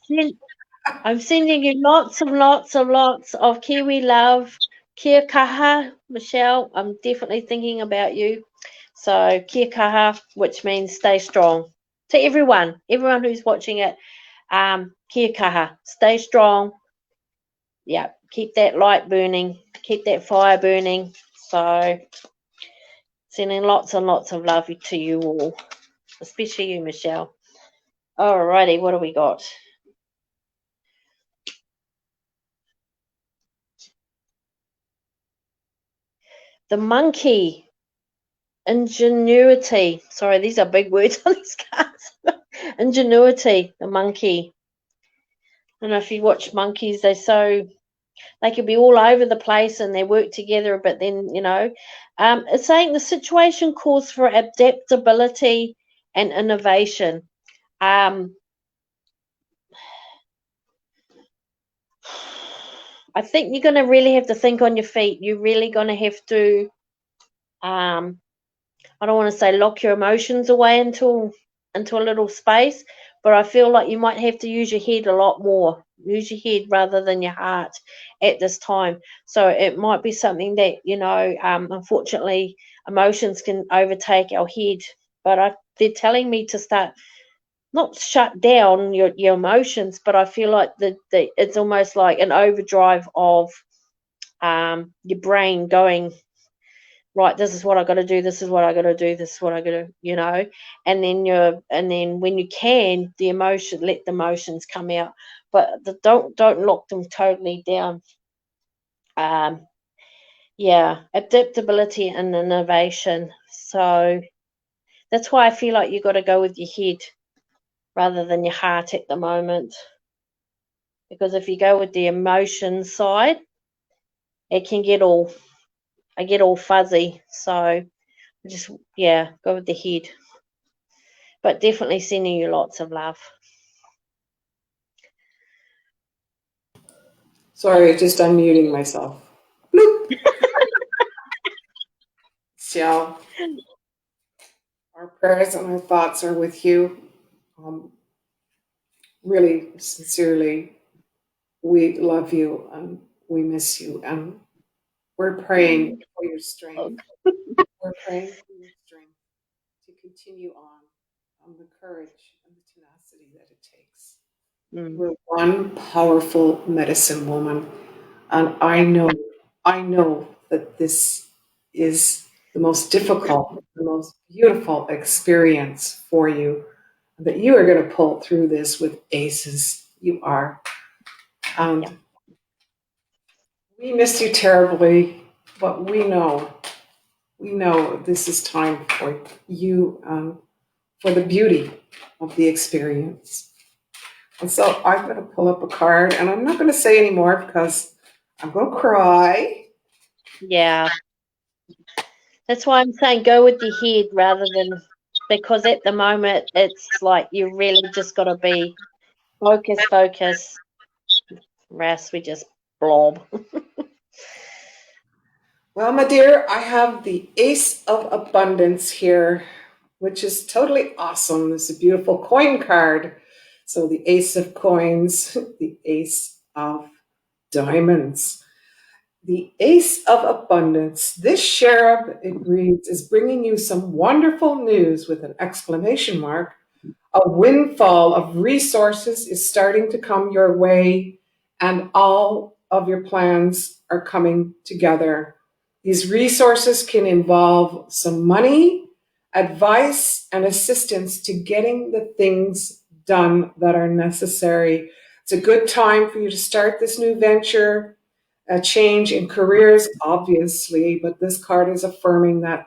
I'm sending you lots of Kiwi love. Kia kaha, Michelle. I'm definitely thinking about you. So kia kaha, which means stay strong. To everyone who's watching it, Kia kaha. Stay strong. Yeah, keep that light burning, keep that fire burning. So, sending lots and lots of love to you all, especially you, Michelle. Alrighty, what do we got? The monkey, ingenuity. Sorry, these are big words on these cards. Ingenuity, the monkey. I don't know if you watch monkeys, they could be all over the place and they work together, but then, it's saying the situation calls for adaptability and innovation. Um, I think you're going to really have to think on your feet. You're really going to have to, um, I don't want to say lock your emotions away into a little space, but I feel like you might have to use your head a lot more. Use your head rather than your heart at this time. So it might be something that, unfortunately, emotions can overtake our head. But they're telling me to start not shut down your emotions, but I feel like it's almost like an overdrive of your brain going, right, this is what I got to do, this is what I got to do, this is what I got to, and then when you can, let the emotions come out, but don't lock them totally down. Um, yeah, adaptability and innovation. So that's why I feel like you got to go with your head rather than your heart at the moment. Because if you go with the emotion side, it can I get all fuzzy. So just, yeah, go with the head. But definitely sending you lots of love. Sorry, just unmuting myself. Bloop. So, our prayers and our thoughts are with you. Um, really, sincerely, we love you and we miss you. And we're praying for your strength. We're praying for your strength to continue on the courage and the tenacity that it takes. Mm, You're one powerful medicine woman. And yep, I know that this is the most difficult, the most beautiful experience for you, that you are going to pull through this with aces. You are. yep, And we miss you terribly, but we know this is time for you, for the beauty of the experience. And so I'm going to pull up a card, and I'm not going to say any more because I'm going to cry. yeah. That's why I'm saying go with the head rather than, because at the moment it's like you really just got to be focus. Rest, we just blob. Well, my dear, I have the Ace of Abundance here, which is totally awesome. It's a beautiful coin card. So the Ace of Coins, the Ace of Diamonds. The Ace of Abundance. This cherub, it reads, is bringing you some wonderful news with an exclamation mark. A windfall of resources is starting to come your way, and all of your plans are coming together. These resources can involve some money, advice, and assistance to getting the things done that are necessary. It's a good time for you to start this new venture, a change in careers, obviously, but this card is affirming that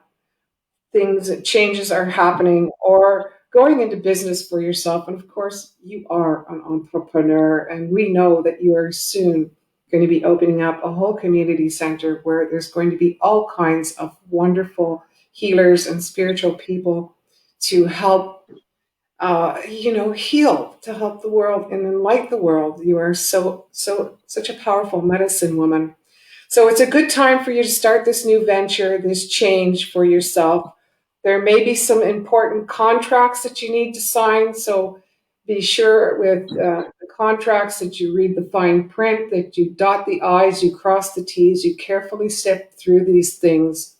changes are happening, or going into business for yourself. And of course, you are an entrepreneur, and we know that you are soon going to be opening up a whole community center where there's going to be all kinds of wonderful healers and spiritual people to help, heal, to help the world and enlighten the world. You are such a powerful medicine woman. So it's a good time for you to start this new venture, this change for yourself. There may be some important contracts that you need to sign. So be sure with the contracts that you read the fine print, that you dot the I's, you cross the T's, you carefully step through these things.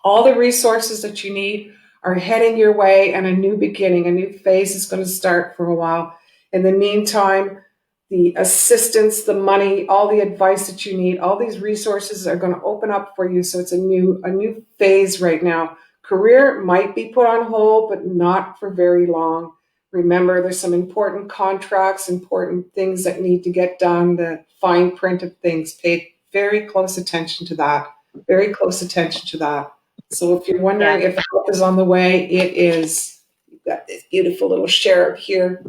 All the resources that you need are heading your way, and a new beginning, a new phase is going to start for a while. In the meantime, the assistance, the money, all the advice that you need, all these resources are going to open up for you. So it's a new phase right now. Career might be put on hold, but not for very long. Remember, there's some important contracts, important things that need to get done, the fine print of things. Pay very close attention to that. Very close attention to that. So if you're Yeah, wondering if help is on the way, it is. You've got this beautiful little sheriff here,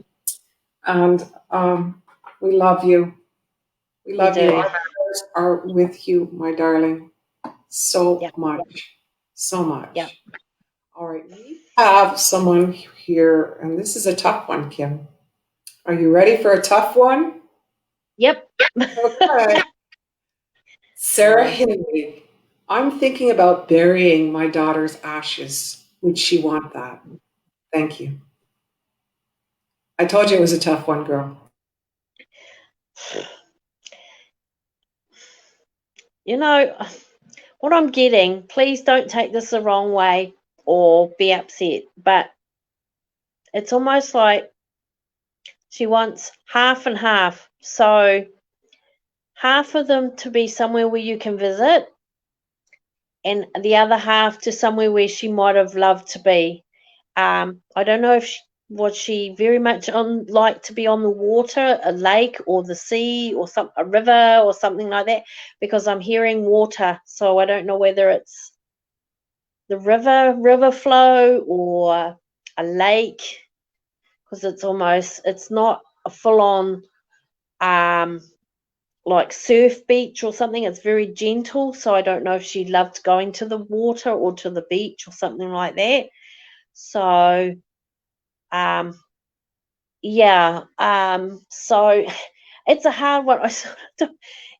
and we love you. We you love you. Our do. prayers are with you, my darling, so Yeah, much, so yeah. much. All right, we have someone here, and this is a tough one, Kim. Are you ready for a tough one? Yep. Okay. Sarah No. Hindley, I'm thinking about burying my daughter's ashes. Would she want that? Thank you. I told you it was a tough one, girl. You know, what I'm getting, please don't take this the wrong way or be upset, but it's almost like she wants half and half. So, half of them to be somewhere where you can visit, and the other half to somewhere where she might have loved to be. I don't know if was she very much on like to be on the water, a lake or the sea or a river or something like that, because I'm hearing water, so I don't know whether it's the river flow or a lake, because it's not a full on um like surf beach or something. It's very gentle, so I don't know if she loved going to the water or to the beach or something like that. So um yeah, so it's a hard one. I sort of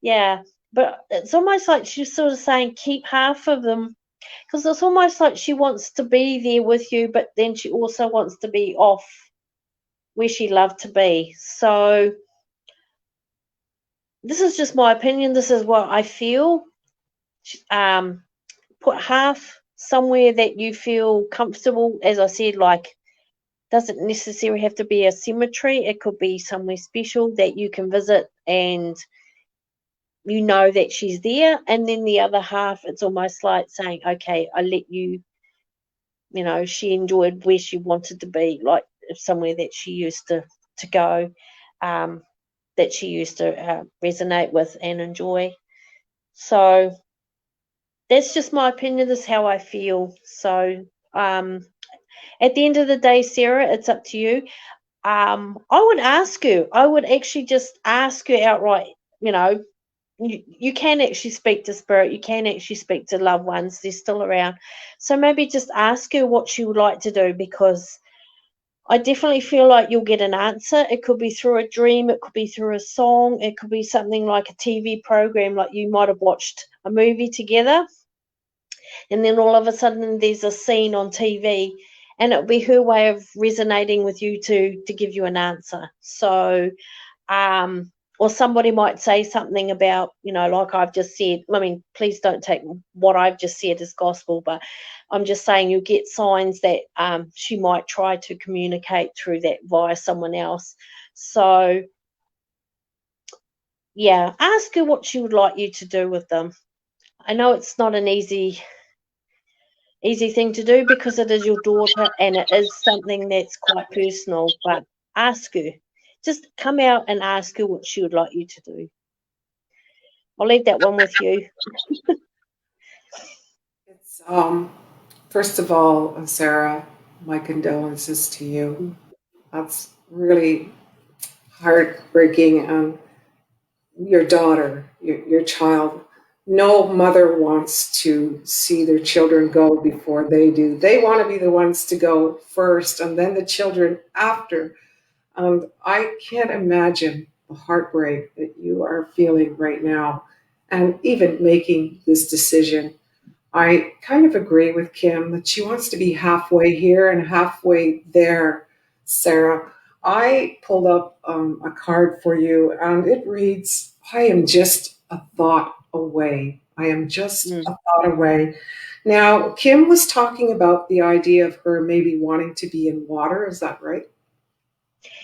yeah, but it's almost like she's sort of saying keep half of them, because it's almost like she wants to be there with you, but then she also wants to be off where she loved to be. So this is just my opinion. This is what I feel. Um, put half somewhere that you feel comfortable. As I said, like doesn't necessarily have to be a cemetery. It could be somewhere special that you can visit and you know that she's there. And then the other half, it's almost like saying, okay, I let you, she enjoyed where she wanted to be, like somewhere that she used to go, um, that she used to resonate with and enjoy. So that's just my opinion. This is how I feel. So um, at the end of the day, Sarah, it's up to you. I would ask her. I would actually just ask her outright. You know, you can actually speak to spirit. You can actually speak to loved ones. They're still around. So maybe just ask her what she would like to do, because I definitely feel like you'll get an answer. It could be through a dream. It could be through a song. It could be something like a TV program, like you might have watched a movie together, and then all of a sudden there's a scene on TV, and it'll be her way of resonating with you to give you an answer. So um or somebody might say something about, like I've just said. I mean, please don't take what I've just said as gospel, but I'm just saying you get signs that she might try to communicate through that via someone else. So yeah, ask her what she would like you to do with them. I know it's not an easy thing to do because it is your daughter and it is something that's quite personal, but ask her. Just come out and ask her what she would like you to do. I'll leave that one with you. It's first of all, Sarah, my condolences to you. Mm, That's really heartbreaking. And your daughter, your child, no mother wants to see their children go before they do. They want to be the ones to go first, and then the children after. I can't imagine the heartbreak that you are feeling right now, and even making this decision. I kind of agree with Kim that she wants to be halfway here and halfway there, Sarah. I pulled up a card for you, and it reads, I am just a thought away. I am just mm. a thought away. Now, Kim was talking about the idea of her maybe wanting to be in water. Is that right?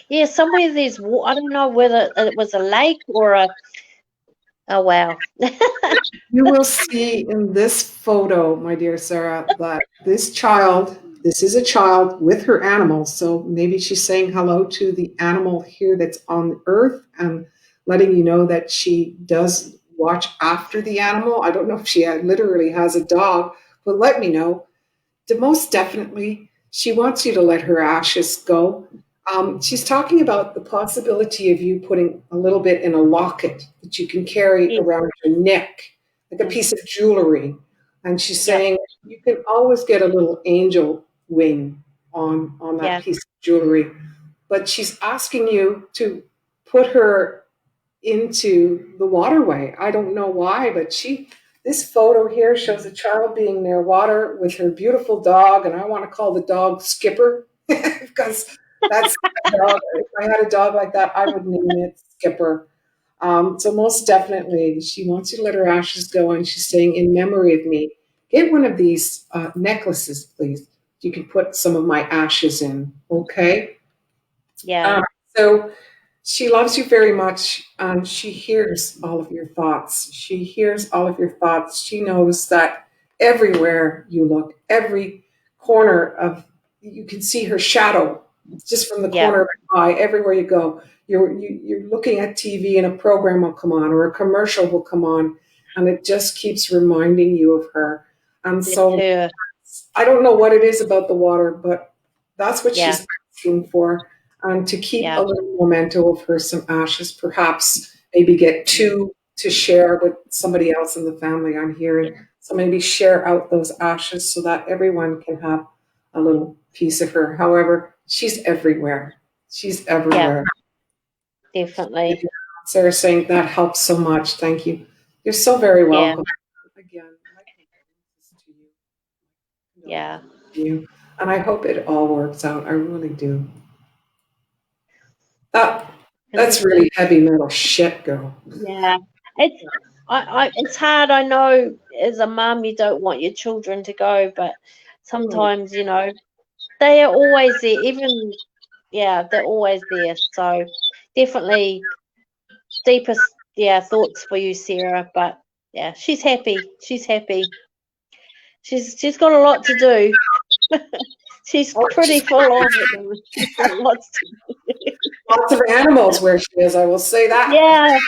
Yeah, somewhere there's I don't know whether it was a lake or a. Oh wow. You will see in this photo, my dear Sarah, that this is a child with her animals. So maybe she's saying hello to the animal here that's on the earth and letting you know that she does watch after the animal. I don't know if she literally has a dog, but let me know. Most definitely, she wants you to let her ashes go. She's talking about the possibility of you putting a little bit in a locket that you can carry Yes. around your neck, like a piece of jewelry. And she's Yep. saying you can always get a little angel wing on that Yeah. piece of jewelry. But she's asking you to put her into the waterway. I don't know why, but this photo here shows a child being near water with her beautiful dog, and I want to call the dog Skipper because that's my dog. If I had a dog like that, I would name it Skipper. So most definitely, she wants you to let her ashes go, and she's saying, "In memory of me, get one of these necklaces, please. You can put some of my ashes in, okay?" Yeah. Uh, so she loves you very much, and she hears all of your thoughts. She hears all of your thoughts. She knows that everywhere you look, every corner of you can see her shadow just from the Yeah. corner of your eye. Everywhere you go, you're looking at TV, and a program will come on or a commercial will come on, and it just keeps reminding you of her. And Bless so her. I don't know what it is about the water, but that's what Yeah. she's asking for. To keep a Yeah. little memento of her, some ashes, perhaps maybe get two to share with somebody else in the family, I'm Yeah. hearing. So maybe share out those ashes so that everyone can have a little piece of her. However, she's everywhere. She's Yeah. everywhere. Definitely. Sarah saying that helps so much. Thank you. You're so very Yeah. welcome. Again, my condolences to you. Yeah. Condolences to you. And I hope it all works out. I really do. That Because that's really heavy metal shit, girl. yeah, it's it's hard. I know as a mum, you don't want your children to go, but Mm. sometimes they are always there. Even yeah, they're always there. So definitely deepest thoughts for you, Sarah. But yeah, she's happy. She's happy. She's got a lot to do. She's Oh, pretty she's full on at the moment. She's got lots to do. lots of animals where she is. I will say that. Yeah,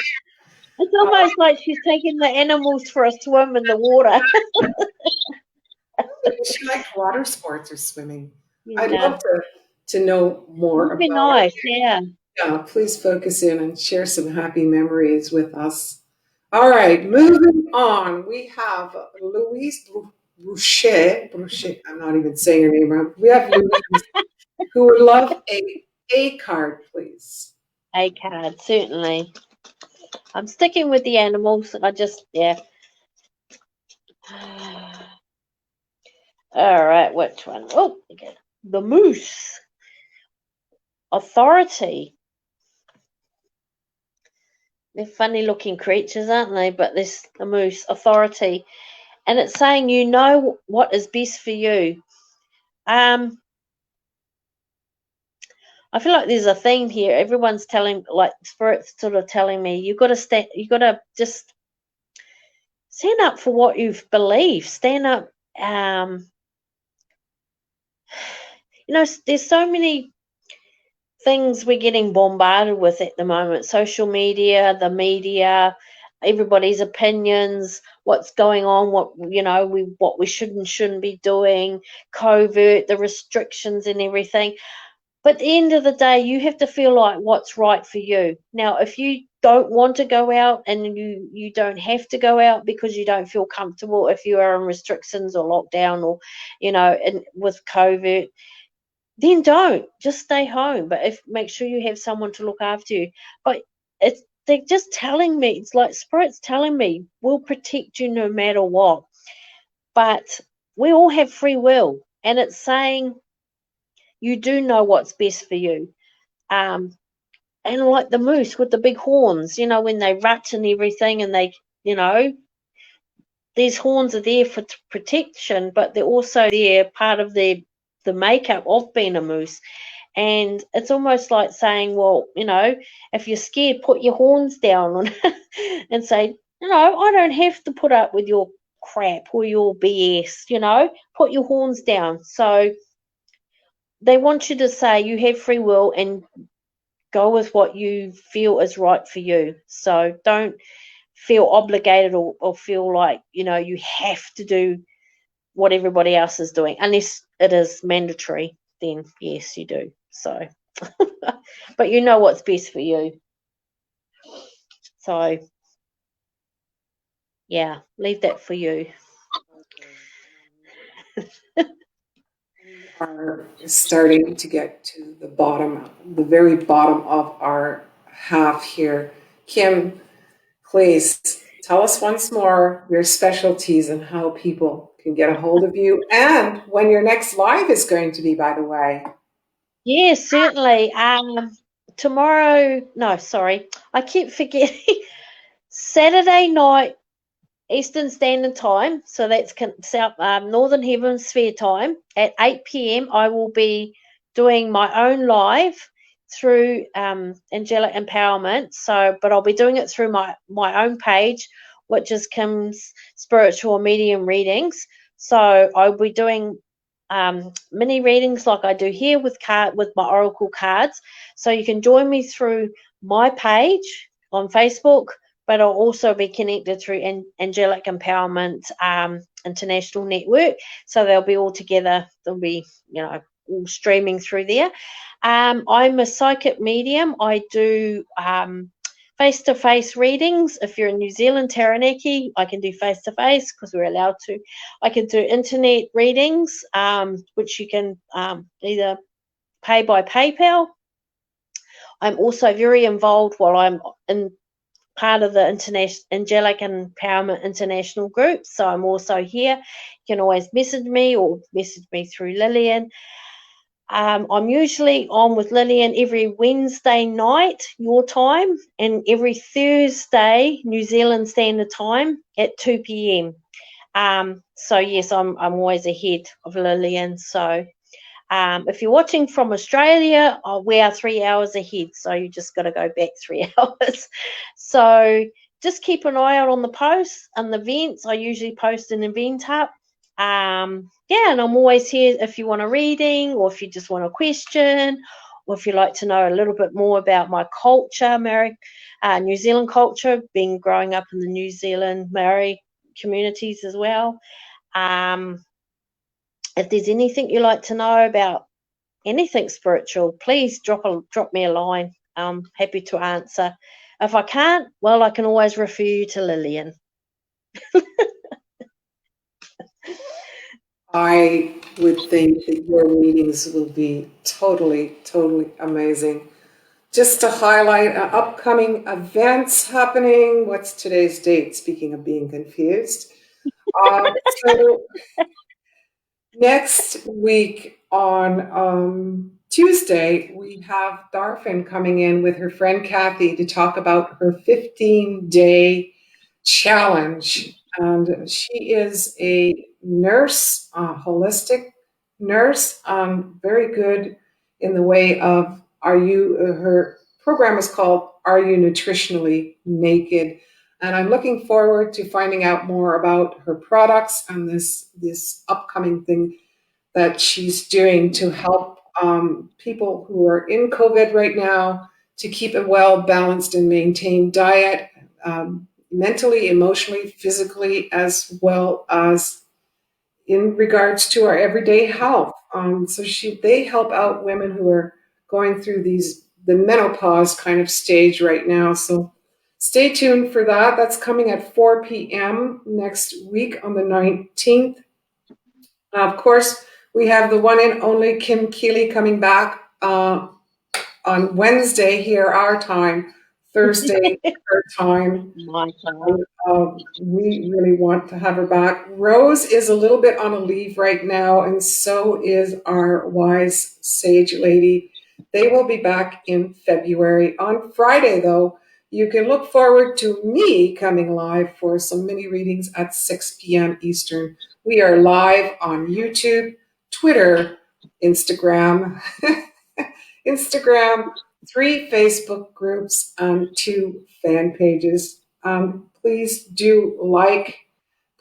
it's almost like she's taking the animals for a swim in the water. Maybe she likes water sports or swimming. I'd Yeah, love to know more would be about it. nice. Yeah. Yeah, please focus in and share some happy memories with us. All right, moving on. We have Louise Boucher. I'm not even saying her name right. We have Louise who would love a card, please. A card, certainly. I'm sticking with the animals. Yeah. All right, which one? Oh, okay. The moose. Authority. They're funny looking creatures, aren't they? But this the moose. Authority. And it's saying you know what is best for you. Um, I feel like there's a theme here. Everyone's telling, like spirits, sort of telling me you got to stand. You got to just stand up for what you believe. Stand up. Um, there's so many things we're getting bombarded with at the moment: social media, the media, everybody's opinions, what's going on, what we should and shouldn't be doing, covert, the restrictions and everything. But at the end of the day, you have to feel like what's right for you. Now, if you don't want to go out and you don't have to go out because you don't feel comfortable, if you are in restrictions or lockdown or and with covert, then don't, just stay home. But if make sure you have someone to look after you. But it's they're just telling me, it's like spirits telling me we'll protect you no matter what. But we all have free will, and it's saying you do know what's best for you. um and like the moose with the big horns, when they rut and everything, and you know these horns are there for protection, but they're also there part of the makeup of being a moose. And it's almost like saying, well, if you're scared, put your horns down and say, I don't have to put up with your crap or your BS, put your horns down. So they want you to say you have free will and go with what you feel is right for you. So don't feel obligated or feel like, you have to do what everybody else is doing, unless it is mandatory, then yes, you do. So, but you know what's best for you. So, yeah, leave that for you. We are starting to get to the very bottom of our half here. Kim, please tell us once more your specialties and how people can get a hold of you and when your next live is going to be, by the way. Yes, certainly. Tomorrow, no, sorry, I keep forgetting. Saturday night, Eastern Standard Time, so that's South Northern Hemisphere time at 8 p.m. I will be doing my own live through Angelic Empowerment. So, but I'll be doing it through my own page, which is Kim's Spiritual Medium Readings. So I'll be doing mini readings like I do here with my oracle cards. So you can join me through my page on Facebook, but I'll also be connected through Angelic Empowerment International Network. So they'll be all together. They'll be, all streaming through there. I'm a psychic medium. I do face-to-face readings. If you're in New Zealand, Taranaki, I can do face-to-face because we're allowed to. I can do internet readings, which you can either pay by PayPal. I'm also very involved while I'm in part of the Angelic Empowerment International group. So I'm also here. You can always message me or message me through Lillian. I'm usually on with Lillian every Wednesday night, your time, and every Thursday, New Zealand Standard Time at 2 p.m. So yes, I'm always ahead of Lillian. So if you're watching from Australia, we are 3 hours ahead, so you just got to go back 3 hours. So just keep an eye out on the posts and the events. I usually post an event up. And I'm always here if you want a reading or if you just want a question or if you'd like to know a little bit more about my culture, New Zealand culture, growing up in the New Zealand Maori communities as well. If there's anything you'd like to know about anything spiritual, please drop me a line. I'm happy to answer. If I can't, well, I can always refer you to Lillian. I would think that your readings will be totally, totally amazing. Just to highlight upcoming events happening. What's today's date? Speaking of being confused. So next week on Tuesday, we have Darfin coming in with her friend Kathy to talk about her 15-day challenge. And she is a nurse, a holistic nurse, very good in the way of her program is called Are You Nutritionally Naked? And I'm looking forward to finding out more about her products and this upcoming thing that she's doing to help people who are in COVID right now to keep a well balanced and maintained diet, mentally, emotionally, physically, as well as in regards to our everyday health. So they help out women who are going through the menopause kind of stage right now. So stay tuned for that. That's coming at 4 p.m. next week on the 19th. Of course, we have the one and only Kim Keely coming back on Wednesday here, our time, Thursday, her time. My time. We really want to have her back. Rose is a little bit on a leave right now, and so is our wise sage lady. They will be back in February. On Friday, though, you can look forward to me coming live for some mini readings at 6 p.m. Eastern. We are live on YouTube, Twitter, Instagram, Instagram, 3 Facebook groups, and 2 fan pages. Please do like,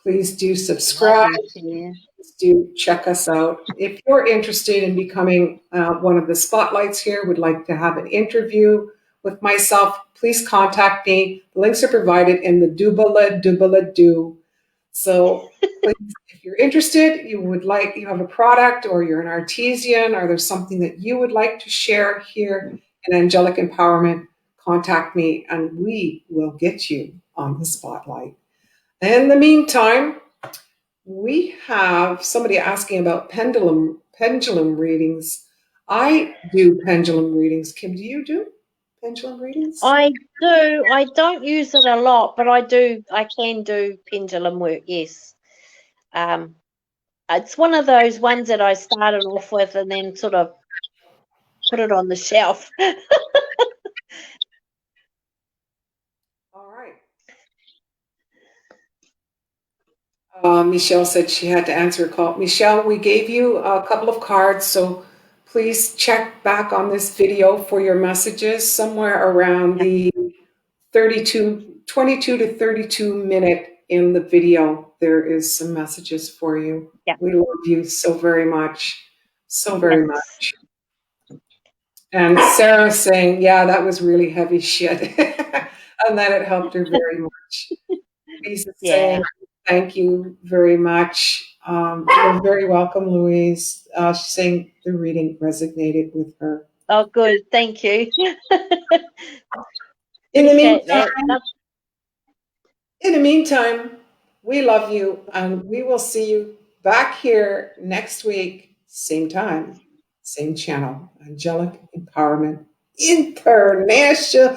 please do Like subscribe, and share. please do check us out. If you're interested in becoming one of the spotlights here, would like to have an interview with myself, please contact me. The links are provided in the doobala do. So please, if you're interested, you have a product or you're an artisan or there's something that you would like to share here in Angelic Empowerment, contact me and we will get you on the spotlight. In the meantime, we have somebody asking about pendulum readings. I do pendulum readings. Kim, do you do pendulum readings? I do. I don't use it a lot, but I do. I can do pendulum work. Yes. Um, it's one of those ones that I started off with and then sort of put it on the shelf. All right. Michelle said she had to answer a call. Michelle, we gave you a couple of cards, so please check back on this video for your messages somewhere around the 22 to 32 minute in the video. There is some messages for you. Yeah. We love you so very much. So very Yes. much. And Sarah saying, yeah, that was really heavy shit. And that it helped her very much. Louise is Yeah. saying, thank you very much. You're very welcome, Louise. She's saying the reading resonated with her. Oh, good. Thank you. In the Appreciate meantime, that. in the meantime, we love you and we will see you back here next week, same time, same channel, Angelic Empowerment International.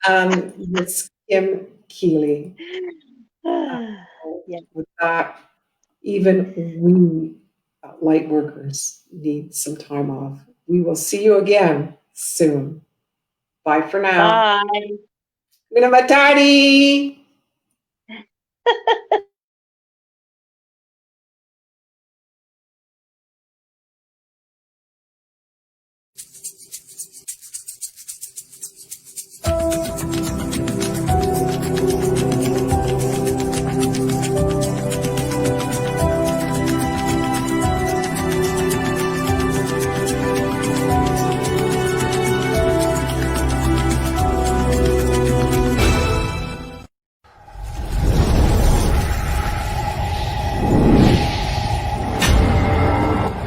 Miss Kim Keely. Yeah. With that, even we light workers need some time off. We will see you again soon. Bye for now. Bye. Minamatari.